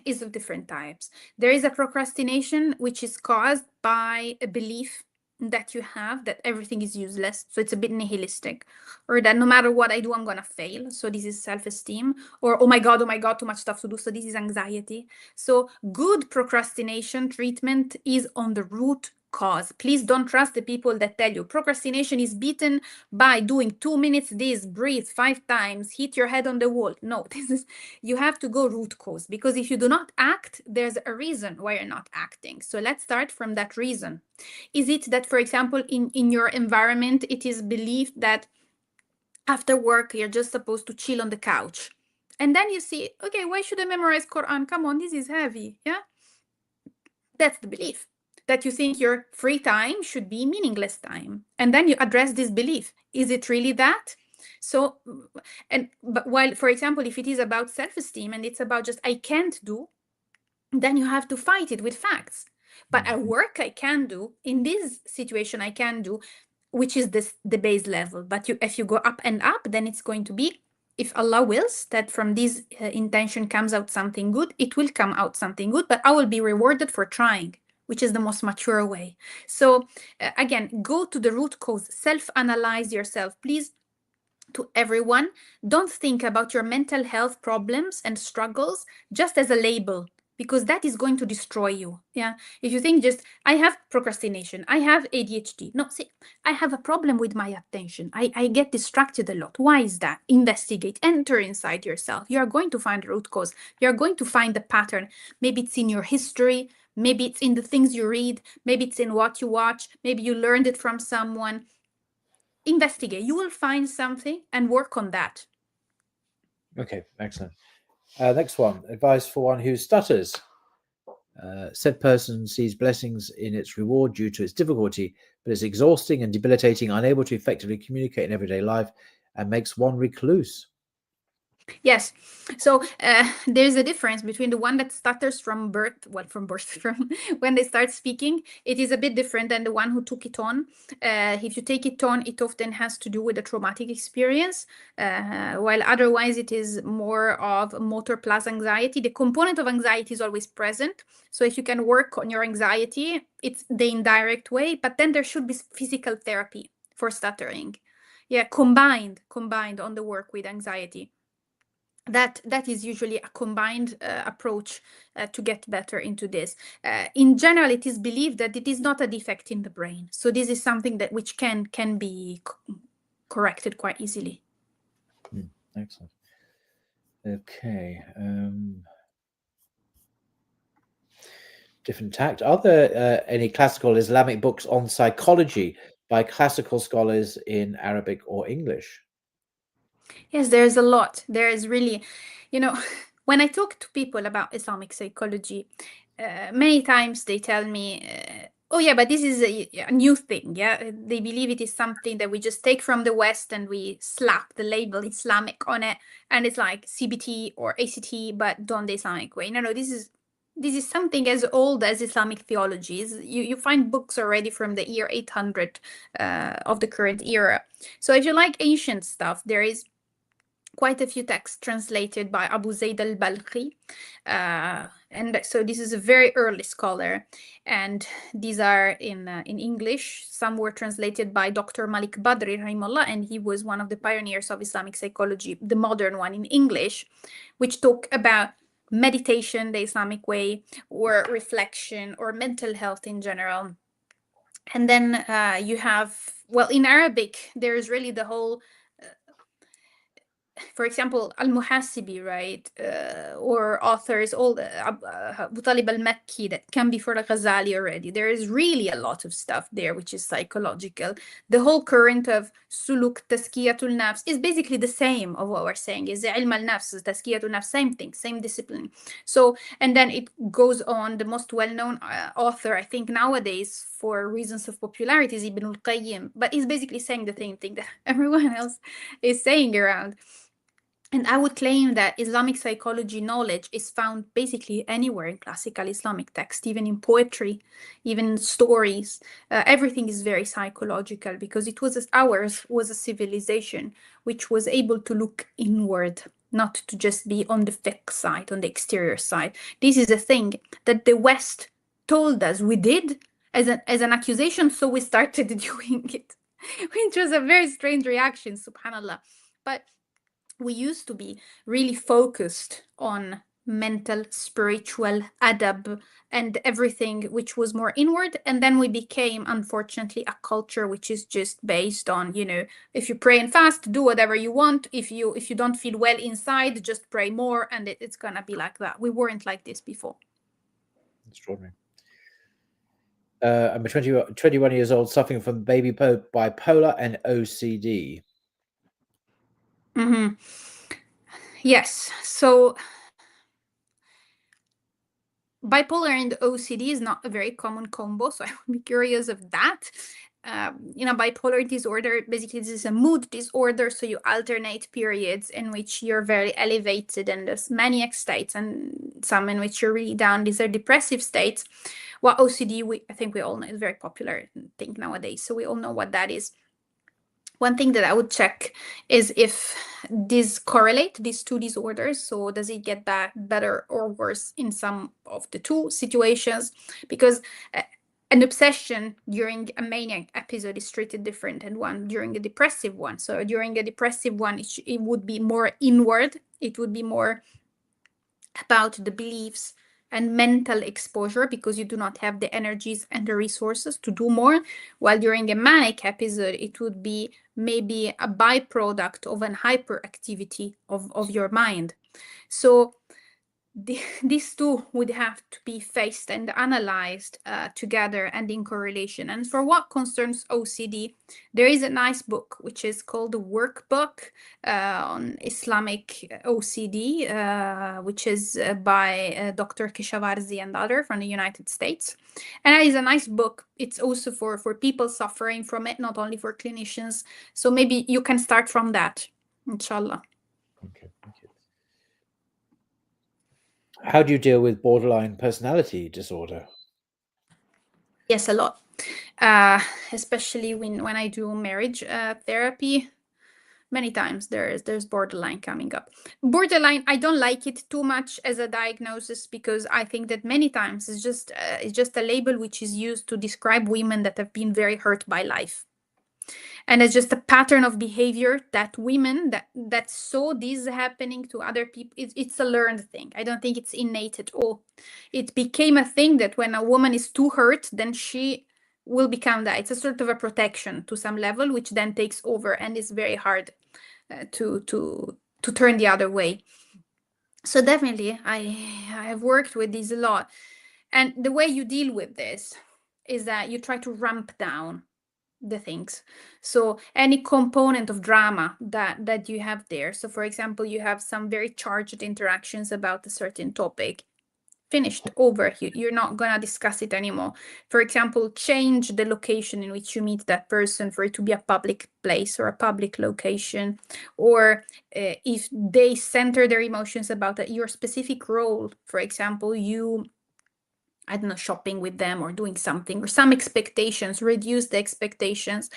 is of different types. There is a procrastination which is caused by a belief that you have that everything is useless, so it's a bit nihilistic, or that no matter what I do I'm gonna fail, so this is self-esteem, or oh my god, too much stuff to do, so this is anxiety. So good procrastination treatment is on the root cause. Please don't trust the people that tell you procrastination is beaten by doing 2 minutes this, breathe 5 times, hit your head on the wall. No, you have to go root cause, because if you do not act, there's a reason why you're not acting. So let's start from that reason. Is it that, for example, in your environment, it is believed that after work, you're just supposed to chill on the couch? And then you see, okay, why should I memorize Quran? Come on, this is heavy. Yeah. That's the belief, that you think your free time should be meaningless time. And then you address this belief. Is it really that? So, but while, for example, if it is about self-esteem and it's about just I can't do, then you have to fight it with facts. But at work, I can do. In this situation, I can do, which is the base level. But if you go up and up, then it's going to be, if Allah wills, that from this intention comes out something good, it will come out something good, but I will be rewarded for trying, which is the most mature way. So again, go to the root cause, self-analyze yourself. Please, to everyone, don't think about your mental health problems and struggles just as a label, because that is going to destroy you. Yeah. If you think just, I have procrastination, I have ADHD. No, see, I have a problem with my attention. I get distracted a lot. Why is that? Investigate, enter inside yourself. You are going to find the root cause. You're going to find the pattern. Maybe it's in your history. Maybe it's in the things you read. Maybe it's in what you watch. Maybe you learned it from someone. Investigate. You will find something and work on that. Okay, excellent. Next one, advice for one who stutters. Said person sees blessings in its reward due to its difficulty, but it's exhausting and debilitating, unable to effectively communicate in everyday life, and makes one recluse. Yes. So there's a difference between the one that stutters from birth, from when they start speaking. It is a bit different than the one who took it on. If you take it on, it often has to do with a traumatic experience, while otherwise it is more of motor plus anxiety. The component of anxiety is always present. So if you can work on your anxiety, it's the indirect way, but then there should be physical therapy for stuttering. Yeah, combined on the work with anxiety. That is usually a combined approach to get better into this. In general, it is believed that it is not a defect in the brain. So this is something that which can be corrected quite easily. Excellent. Okay. Different tact. Are there any classical Islamic books on psychology by classical scholars in Arabic or English? Yes, there's a lot. There is really, when I talk to people about Islamic psychology, many times they tell me, oh yeah, but this is a new thing. Yeah, they believe it is something that we just take from the West and we slap the label Islamic on it, and it's like CBT or ACT, but done the Islamic way. No, this is something as old as Islamic theologies. You find books already from the year 800 of the current era. So if you like ancient stuff, there is quite a few texts translated by Abu Zayd al-Balkhi. And so this is a very early scholar. And these are in English. Some were translated by Dr. Malik Badri, rahimahullah, and he was one of the pioneers of Islamic psychology, the modern one in English, which talk about meditation, the Islamic way, or reflection, or mental health in general. And then you have, well, in Arabic, there's really the whole, for example, Al-Muhasibi, right? Or authors, all the Abu Talib al-Makki, that can be for the Ghazali already. There is really a lot of stuff there, which is psychological. The whole current of Suluk, Tazkiyatul Nafs is basically the same of what we're saying. Is Ilm al-Nafs, Tazkiyatul Nafs, same thing, same discipline. So, and then it goes on. The most well-known author, I think, nowadays, for reasons of popularity, is Ibn al-Qayyim, but he's basically saying the same thing that everyone else is saying around. And I would claim that Islamic psychology knowledge is found basically anywhere in classical Islamic text, even in poetry, even in stories. Everything is very psychological, because ours was a civilization which was able to look inward, not to just be on the fiqh side, on the exterior side. This is a thing that the West told us we did as an accusation, so we started doing it, which was a very strange reaction, subhanallah. But we used to be really focused on mental, spiritual, adab, and everything which was more inward. And then we became, unfortunately, a culture which is just based on, if you pray and fast, do whatever you want. If you don't feel well inside, just pray more, and it's gonna be like that. We weren't like this before. Extraordinary. I'm 21 years old, suffering from baby bipolar and OCD. Mm-hmm. Yes. So bipolar and OCD is not a very common combo, so I would be curious of that. Bipolar disorder, basically, this is a mood disorder, so you alternate periods in which you're very elevated and there's maniac states, and some in which you're really down. These are depressive states. Well, OCD, I think we all know, is a very popular thing nowadays, so we all know what that is. One thing that I would check is if these correlate, these two disorders. So does it get better or worse in some of the two situations? Because an obsession during a maniac episode is treated different than one during a depressive one. So during a depressive one, it would be more inward. It would be more about the beliefs and mental exposure, because you do not have the energies and the resources to do more. While during a manic episode, it would be maybe a byproduct of an hyperactivity of your mind. So these two would have to be faced and analyzed together and in correlation. And for what concerns OCD, there is a nice book which is called the Workbook on Islamic OCD, which is by Dr. Keshavarzi and other from the United States. And it is a nice book. It's also for people suffering from it, not only for clinicians. So maybe you can start from that, inshallah. Okay, thank you. How do you deal with borderline personality disorder? Yes, a lot. Especially when I do marriage therapy, many times there's borderline coming up. Borderline, I don't like it too much as a diagnosis, because I think that many times it's just a label which is used to describe women that have been very hurt by life. And it's just a pattern of behavior that women that saw this happening to other people, it's a learned thing. I don't think it's innate at all. It became a thing that when a woman is too hurt, then she will become that. It's a sort of a protection to some level, which then takes over, and it's very hard to turn the other way. So definitely, I have worked with this a lot. And the way you deal with this is that you try to ramp down the things. So any component of drama that you have there. So for example, you have some very charged interactions about a certain topic. Finished, over. You're not gonna discuss it anymore. For example, change the location in which you meet that person for it to be a public place or a public location. Or if they center their emotions about your specific role, for example, you I don't know, shopping with them or doing something, or some expectations, reduce the expectations.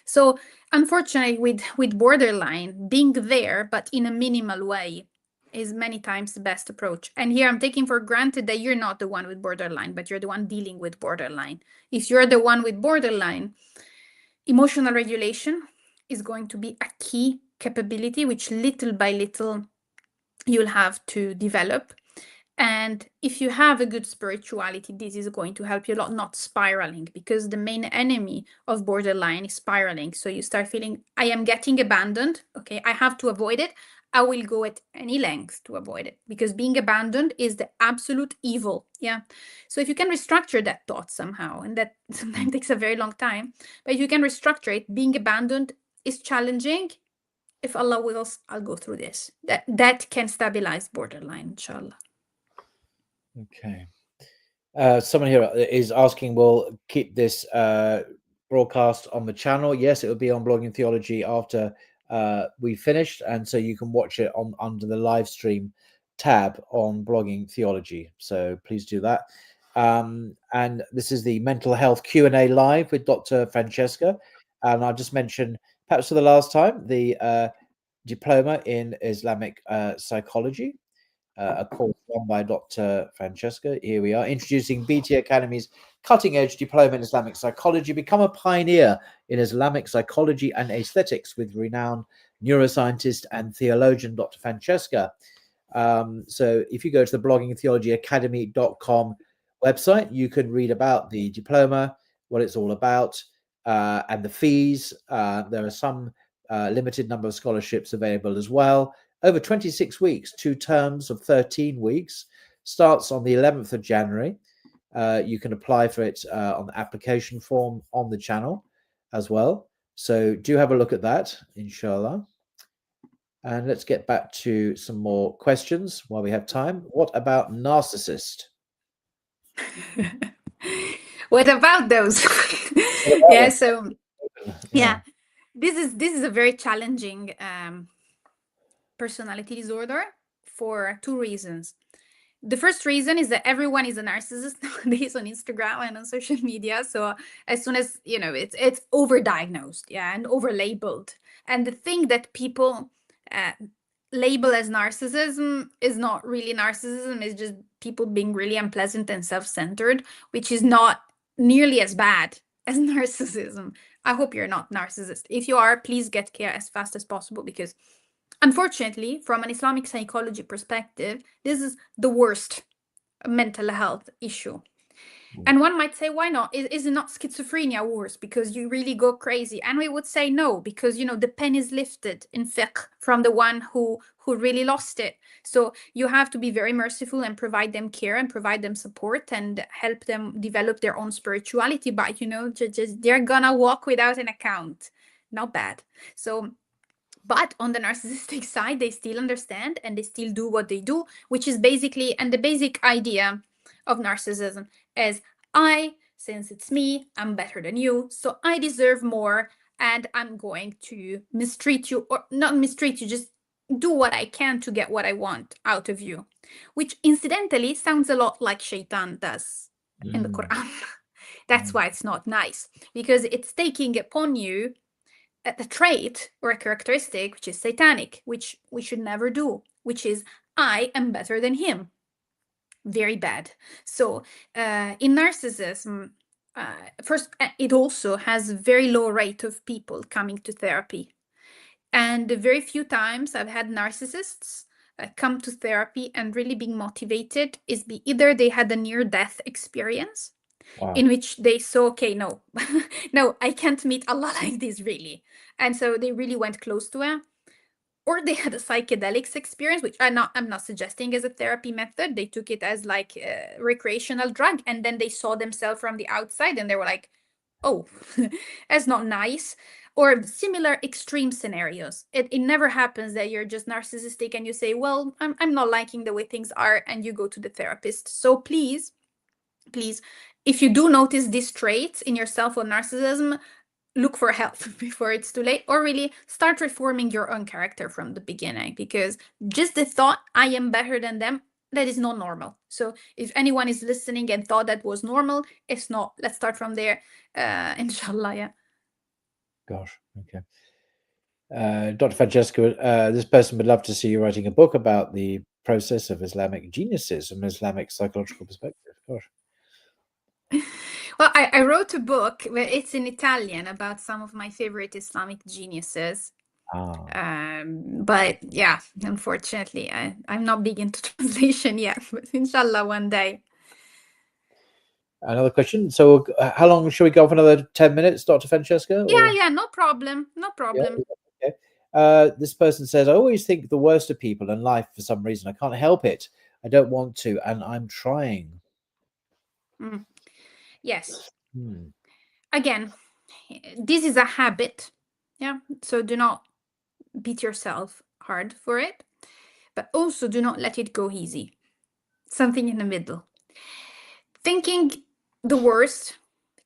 So unfortunately, with borderline, being there but in a minimal way is many times the best approach. And here I'm taking for granted that you're not the one with borderline, but you're the one dealing with borderline. If you're the one with borderline, emotional regulation is going to be a key capability, which little by little you'll have to develop. And if you have a good spirituality, this is going to help you a lot, not spiraling, because the main enemy of borderline is spiraling. So you start feeling, I am getting abandoned. Okay, I have to avoid it. I will go at any length to avoid it, because being abandoned is the absolute evil. Yeah. So if you can restructure that thought somehow, and that sometimes takes a very long time, but if you can restructure it, being abandoned is challenging. If Allah wills, I'll go through this. That can stabilize borderline, inshallah. Okay. Someone here is asking, we'll keep this broadcast on the channel. Yes, it will be on Blogging Theology after we finished, and so you can watch it on under the live stream tab on Blogging Theology. So please do that. And this is the Mental Health Q&A live with Dr. Francesca. And I'll just mention, perhaps for the last time, the diploma in Islamic psychology, a course run by Dr. Francesca. Here we are, introducing BT Academy's cutting-edge diploma in Islamic psychology. Become a pioneer in Islamic psychology and aesthetics with renowned neuroscientist and theologian Dr. Francesca. So if you go to the bloggingtheologyacademy.com website, you can read about the diploma, what it's all about, and the fees. There are some limited number of scholarships available as well. Over 26 weeks, 2 terms of 13 weeks, starts on the 11th of January. You can apply for it on the application form on the channel as well. So do have a look at that, inshallah. And let's get back to some more questions while we have time. What about narcissist? What about those? Yeah, so yeah, this is a very challenging personality disorder for 2 reasons. The first reason is that everyone is a narcissist nowadays on Instagram and on social media. So as soon as, you know, it's overdiagnosed, yeah, and overlabeled. And the thing that people label as narcissism is not really narcissism. It's just people being really unpleasant and self-centered, which is not nearly as bad as narcissism. I hope you're not narcissist. If you are, please get care as fast as possible, because unfortunately, from an Islamic psychology perspective, this is the worst mental health issue. And one might say, why not? Is it not schizophrenia worse because you really go crazy? And we would say no, because, you know, the pen is lifted in fiqh from the one who really lost it. So you have to be very merciful and provide them care and provide them support and help them develop their own spirituality. But, you know, just they're gonna walk without an account. Not bad. So, but on the narcissistic side, they still understand and they still do what they do, which is basically, and the basic idea of narcissism is, since it's me, I'm better than you, so I deserve more, and I'm going to mistreat you, or not mistreat you, just do what I can to get what I want out of you, which incidentally sounds a lot like Shaitan does in the Quran. That's why it's not nice, because it's taking upon you a trait or a characteristic which is satanic, which we should never do, which is I am better than him. Very bad. So in narcissism, first, it also has a very low rate of people coming to therapy. And the very few times I've had narcissists come to therapy and really being motivated is either they had a near-death experience, in which they saw, okay, no, no, I can't meet Allah like this, really. And so they really went close to it. Or they had a psychedelics experience, which I'm not suggesting as a therapy method. They took it as like a recreational drug, and then they saw themselves from the outside and they were like, oh, that's not nice. Or similar extreme scenarios. It never happens that you're just narcissistic and you say, well, I'm not liking the way things are, and you go to the therapist. So please, if you do notice these traits in yourself or narcissism, look for help before it's too late, or really start reforming your own character from the beginning, because just the thought I am better than them that is not normal. So if anyone is listening and thought that was normal, it's not. Let's start from there. Inshallah, yeah. Gosh, okay. Dr. Francesca, this person would love to see you writing a book about the process of Islamic geniuses from an Islamic psychological perspective. Gosh. Well, I wrote a book, but it's in Italian, about some of my favorite Islamic geniuses. But yeah, unfortunately, I'm not big into translation yet, but inshallah one day. Another question. So how long should we go for? Another 10 minutes, Dr. Francesca? Yeah, no problem. No problem. Yeah, okay. This person says, I always think the worst of people in life for some reason. I can't help it. I don't want to, and I'm trying. Yes. Again, this is a habit. Yeah. So do not beat yourself hard for it, but also do not let it go easy. Something in the middle. Thinking the worst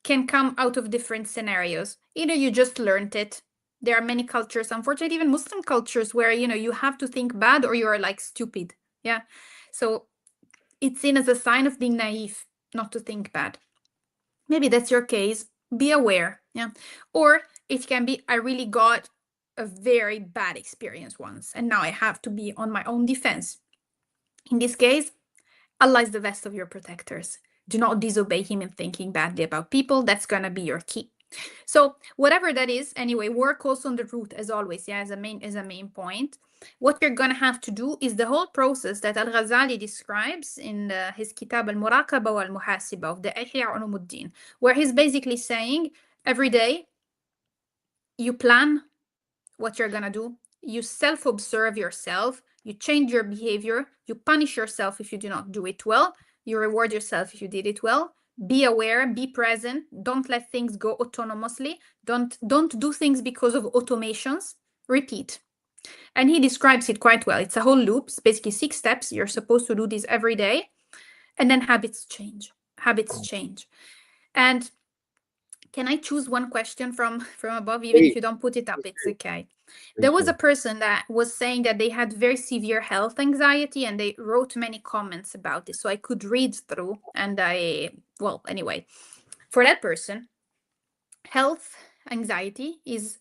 can come out of different scenarios. Either you just learned it. There are many cultures, unfortunately, even Muslim cultures, where you have to think bad or you are like stupid. Yeah. So it's seen as a sign of being naive not to think bad. Maybe that's your case. Be aware. Yeah. Or it can be, I really got a very bad experience once, and now I have to be on my own defense. In this case, Allah is the best of your protectors. Do not disobey him in thinking badly about people. That's going to be your key. So whatever that is, anyway, work also on the root, as always, yeah, as a main point. What you're going to have to do is the whole process that Al-Ghazali describes in his Kitab Al-Muraqaba wal-Muhasiba of the Ihya Ulumuddin, where he's basically saying every day you plan what you're going to do, you self-observe yourself, you change your behavior, you punish yourself if you do not do it well, you reward yourself if you did it well. Be aware, be present, don't let things go autonomously, don't do things because of automations. Repeat. And he describes it quite well. It's a whole loop. It's basically 6 steps. You're supposed to do this every day, and then habits change. And can I choose one question from above? Even if you don't put it up, it's okay. There was a person that was saying that they had very severe health anxiety, and they wrote many comments about this. So I could read through, and anyway, for that person, health anxiety is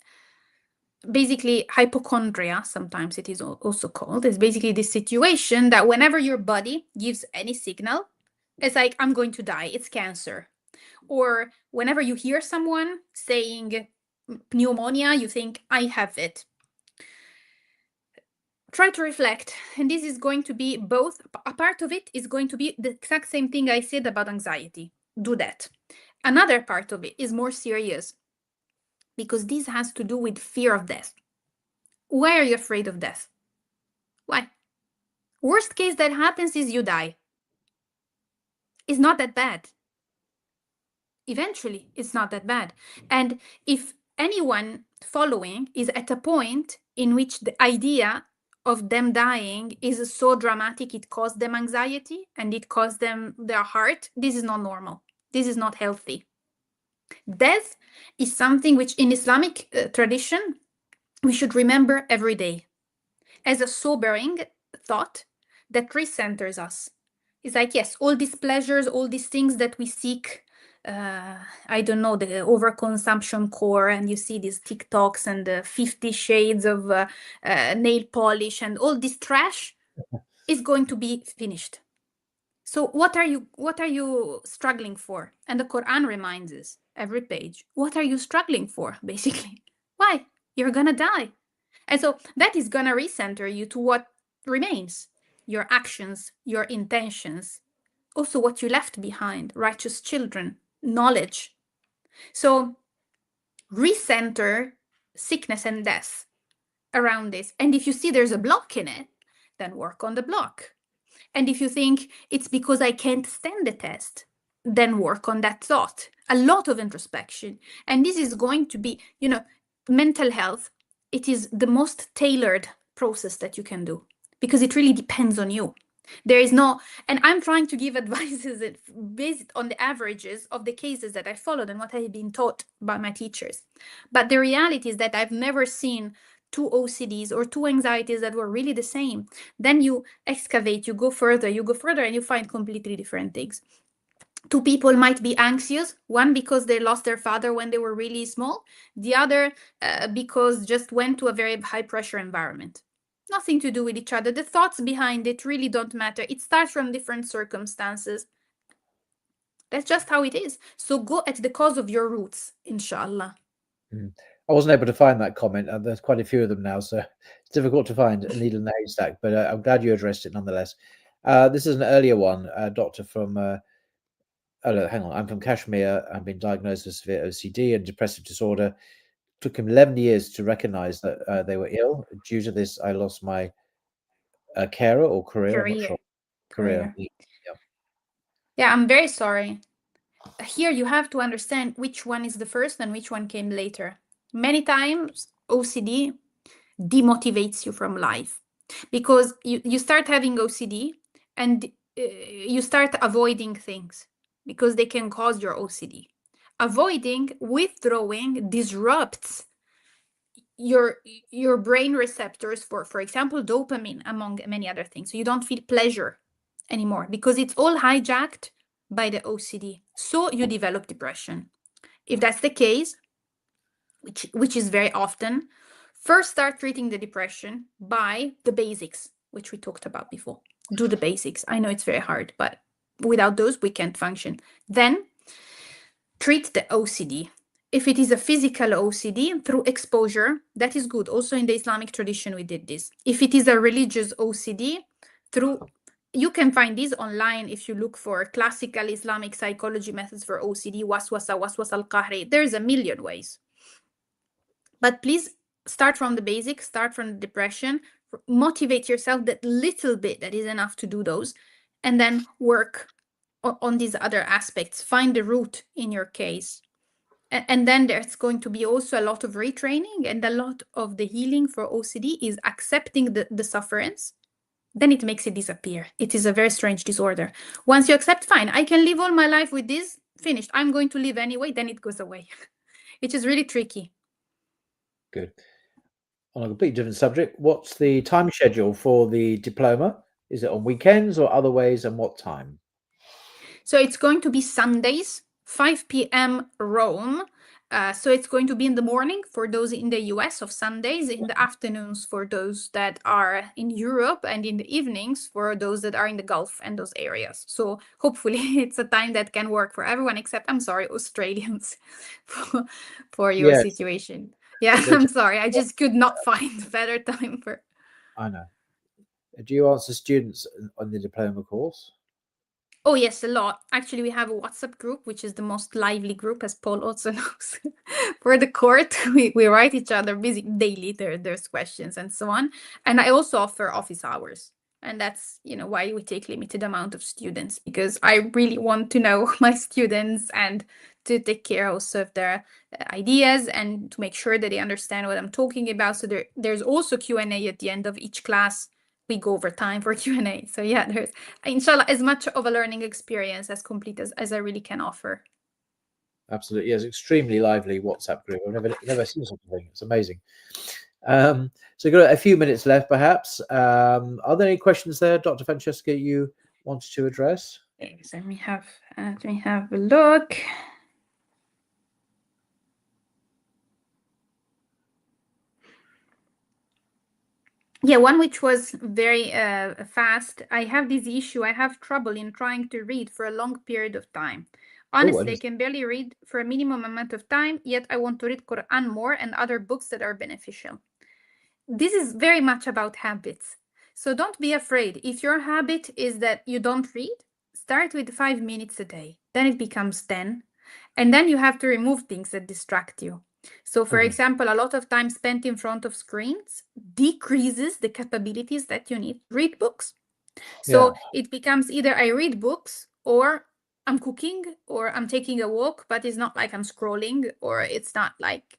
basically hypochondria. Sometimes it is also called. It's basically this situation that whenever your body gives any signal, it's like, I'm going to die. It's cancer. Or whenever you hear someone saying pneumonia, you think, I have it. Try to reflect. And this is going to be both. A part of it is going to be the exact same thing I said about anxiety. Do that. Another part of it is more serious, because this has to do with fear of death. Why are you afraid of death? Why? Worst case that happens is you die. It's not that bad. Eventually, it's not that bad. And if anyone following is at a point in which the idea of them dying is so dramatic, it caused them anxiety and it caused them their heart, this is not normal. This is not healthy. Death is something which in Islamic tradition, we should remember every day as a sobering thought that recenters us. It's like, yes, all these pleasures, all these things that we seek, I don't know, the overconsumption core, and you see these TikToks and the 50 shades of nail polish and all this trash is going to be finished. So what are you struggling for? And the Quran reminds us every page, what are you struggling for, basically? Why? You're gonna die. And so that is gonna recenter you to what remains, your actions, your intentions, also what you left behind, righteous children, knowledge. So recenter sickness and death around this. And if you see there's a block in it, then work on the block. And if you think it's because I can't stand the test, then work on that thought. A lot of introspection. And this is going to be, mental health. It is the most tailored process that you can do, because it really depends on you. There is no, and I'm trying to give advices based on the averages of the cases that I followed and what I have been taught by my teachers. But the reality is that I've never seen two OCDs or two anxieties that were really the same. Then you excavate, you go further, and you find completely different things. Two people might be anxious, one because they lost their father when they were really small, the other because just went to a very high pressure environment. Nothing to do with each other. The thoughts behind it really don't matter. It starts from different circumstances. That's just how it is. So go at the cause of your roots, inshallah. I wasn't able to find that comment, and there's quite a few of them now, so it's difficult to find a needle in the haystack, but I'm glad you addressed it nonetheless. This is an earlier one, doctor from, oh no, hang on, I'm from Kashmir. I've been diagnosed with severe OCD and depressive disorder. Took him 11 years to recognize that they were ill. Due to this, I lost my carer or career, I'm not sure. Career. Yeah, I'm very sorry. Here you have to understand which one is the first and which one came later. Many times OCD demotivates you from life because you start having OCD and you start avoiding things because they can cause your OCD. Avoiding, withdrawing disrupts your brain receptors for example, dopamine, among many other things. So you don't feel pleasure anymore because it's all hijacked by the OCD. So you develop depression. If that's the case, which is very often, first start treating the depression by the basics, which we talked about before. Do the basics. I know it's very hard, but without those, we can't function. Then treat the OCD. If it is a physical OCD, through exposure, that is good. Also in the Islamic tradition, we did this. If it is a religious OCD, you can find these online if you look for classical Islamic psychology methods for OCD, waswasa al-qahri. There's a million ways. But please start from the basics, start from the depression, motivate yourself that little bit that is enough to do those, and then work on these other aspects. Find the root in your case. And then there's going to be also a lot of retraining, and a lot of the healing for OCD is accepting the sufferance. Then it makes it disappear. It is a very strange disorder. Once you accept, fine, I can live all my life with this, finished, I'm going to live anyway, then it goes away, which is really tricky. Good. On a completely different subject, what's the time schedule for the diploma? Is it on weekends or other ways, and what time? So it's going to be Sundays, 5 p.m. Rome. So it's going to be in the morning for those in the US of Sundays, in the afternoons for those that are in Europe, and in the evenings for those that are in the Gulf and those areas. So hopefully it's a time that can work for everyone, except, I'm sorry, Australians, for your situation. Yeah, I'm sorry. I just could not find a better time for. I know. Do you answer students on the diploma course? Oh, yes, a lot. Actually, we have a WhatsApp group, which is the most lively group, as Paul also knows. For the court, we write each other busy daily. There's questions and so on. And I also offer office hours. And that's, why we take limited amount of students, because I really want to know my students and to take care also of their ideas and to make sure that they understand what I'm talking about. So there's also Q&A at the end of each class. We go over time for Q&A. So yeah, there's, inshallah, as much of a learning experience as complete as I really can offer. Absolutely. Yes, extremely lively WhatsApp group. I've never seen something. It's amazing. So we've got a few minutes left, perhaps. Are there any questions there, Dr. Francesca, you wanted to address? Yes, let me have a look. Yeah, one which was very fast. I have this issue. I have trouble in trying to read for a long period of time. Honestly, I can barely read for a minimum amount of time, yet I want to read Quran more and other books that are beneficial. This is very much about habits. So don't be afraid. If your habit is that you don't read, start with 5 minutes a day. Then it becomes 10. And then you have to remove things that distract you. So, for example, a lot of time spent in front of screens decreases the capabilities that you need to read books. So it becomes either I read books, or I'm cooking, or I'm taking a walk, but it's not like I'm scrolling, or it's not like,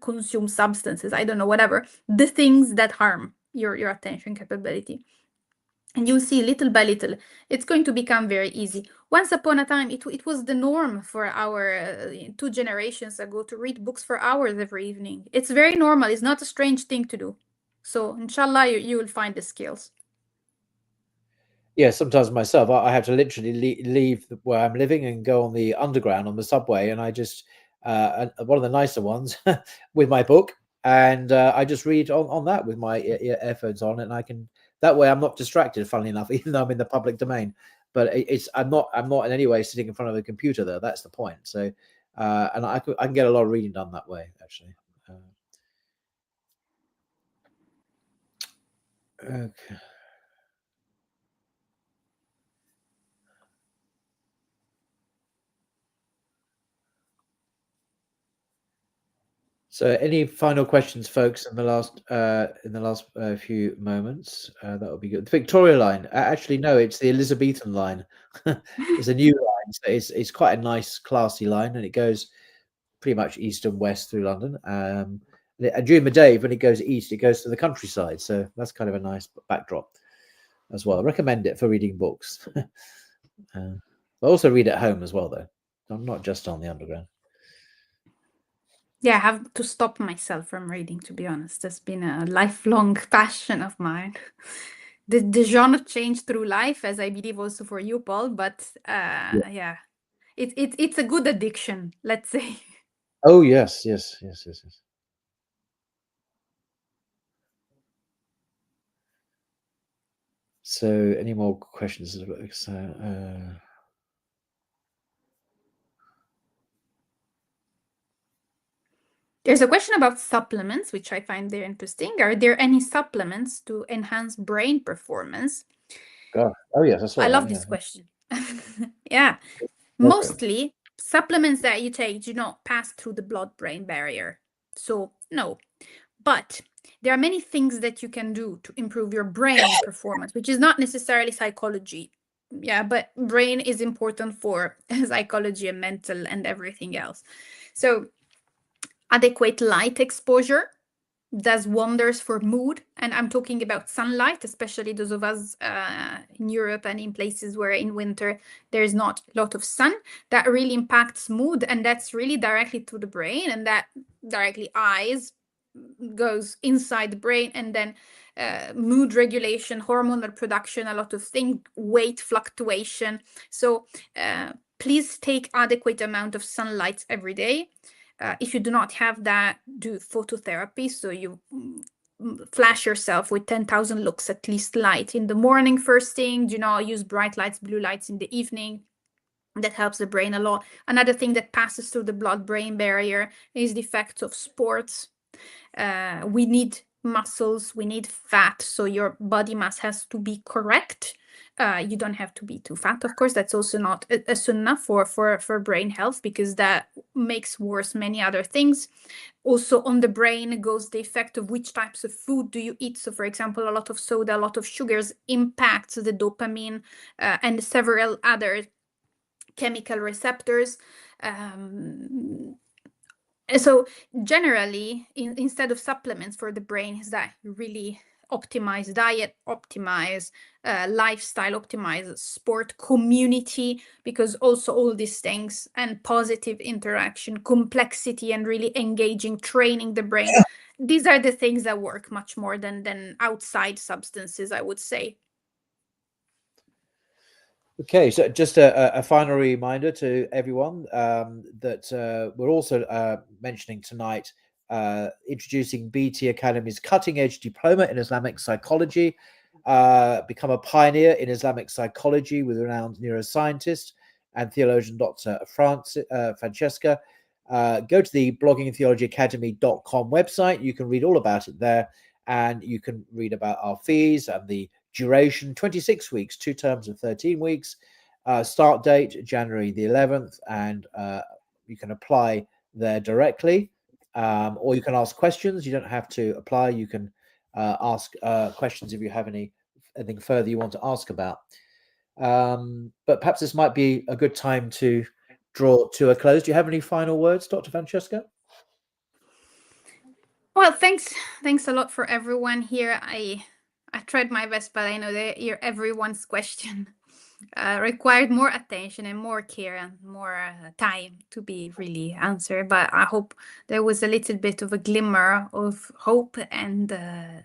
consume substances, I don't know, whatever, the things that harm your attention capability. And you'll see little by little, it's going to become very easy. Once upon a time, it was the norm for our 2 generations ago to read books for hours every evening. It's very normal. It's not a strange thing to do. So inshallah, you will find the skills. Yeah, sometimes myself, I have to literally leave where I'm living and go on the underground on the subway, and I just one of the nicer ones with my book, and I just read on that with my earphones on, and I can that way I'm not distracted. Funnily enough, even though I'm in the public domain, but it's I'm not in any way sitting in front of a computer though. That's the point. So, and I can get a lot of reading done that way actually. Okay. So, any final questions, folks, in the last few moments? That would be good. The Victoria line. Actually, no, it's the Elizabethan line. It's a new line, so it's quite a nice, classy line, and it goes pretty much east and west through London. And during the day, when it goes east, it goes to the countryside. So that's kind of a nice backdrop as well. I recommend it for reading books. But also read at home as well, though. I'm not just on the underground. Yeah, I have to stop myself from reading, to be honest. It's been a lifelong passion of mine. The genre changed through life, as I believe also for you, Paul, but yeah, it's a good addiction, let's say. Oh yes, yes, yes, yes, yes. So, any more questions? So, There's a question about supplements, which I find very interesting. Are there any supplements to enhance brain performance? God. Oh yes, I saw I that. love Yeah. this question. Yeah. Go for it. Mostly supplements that you take do not pass through the blood-brain barrier. So, no. But there are many things that you can do to improve your brain performance, which is not necessarily psychology. Yeah, but brain is important for psychology and mental and everything else. So, adequate light exposure does wonders for mood. And I'm talking about sunlight, especially those of us in Europe and in places where in winter there's not a lot of sun. That really impacts mood, and that's really directly to the brain, and that directly eyes goes inside the brain, and then mood regulation, hormonal production, a lot of things, weight fluctuation. So please take adequate amount of sunlight every day. If you do not have that, do phototherapy. So you flash yourself with 10,000 lux at least light in the morning first thing. Do not use bright lights, blue lights in the evening. That helps the brain a lot. Another thing that passes through the blood-brain barrier is the effects of sports. We need muscles, we need fat, so your body mass has to be correct. You don't have to be too fat, of course. That's also not a sunnah for brain health, because that makes worse many other things. Also on the brain goes the effect of which types of food do you eat. So for example, a lot of soda, a lot of sugars impacts the dopamine and several other chemical receptors. So generally, instead of supplements for the brain, is that really optimize diet, optimize lifestyle, optimize sport, community, because also all these things, and positive interaction, complexity, and really engaging, training the brain. These are the things that work much more than outside substances, I would say. Okay, so just a final reminder to everyone that we're also mentioning tonight introducing BT Academy's cutting-edge diploma in Islamic psychology. Become a pioneer in Islamic psychology with renowned neuroscientist and theologian Dr. Francesca. Go to the bloggingtheologyacademy.com website. You can read all about it there, and you can read about our fees and the duration, 26 weeks, 2 terms of 13 weeks. Start date, January the 11th, and you can apply there directly, or you can ask questions. You don't have to apply. You can ask questions if you have anything further you want to ask about. But perhaps this might be a good time to draw to a close. Do you have any final words, Dr. Francesca? Well, thanks a lot for everyone here. I tried my best, but I know that everyone's question required more attention and more care and more time to be really answered. But I hope there was a little bit of a glimmer of hope, and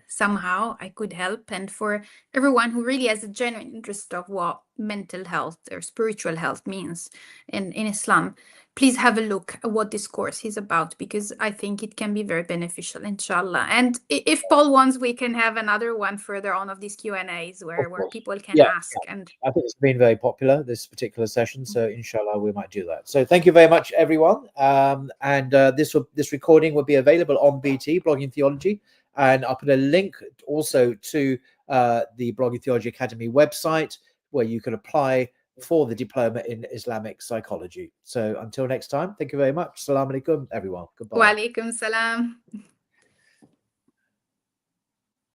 somehow I could help. And for everyone who really has a genuine interest of what mental health or spiritual health means in Islam, please have a look at what this course is about, because I think it can be very beneficial, inshallah. And if Paul wants, we can have another one further on of these Q&As where people can ask. And I think it's been very popular, this particular session, so inshallah we might do that. So thank you very much, everyone. And this recording will be available on BT Blogging Theology, and I'll put a link also to the Blogging Theology Academy website where you can apply for the diploma in Islamic psychology. So until next time, thank you very much. Assalamu alaikum, everyone. Goodbye. Wa alaikum salam.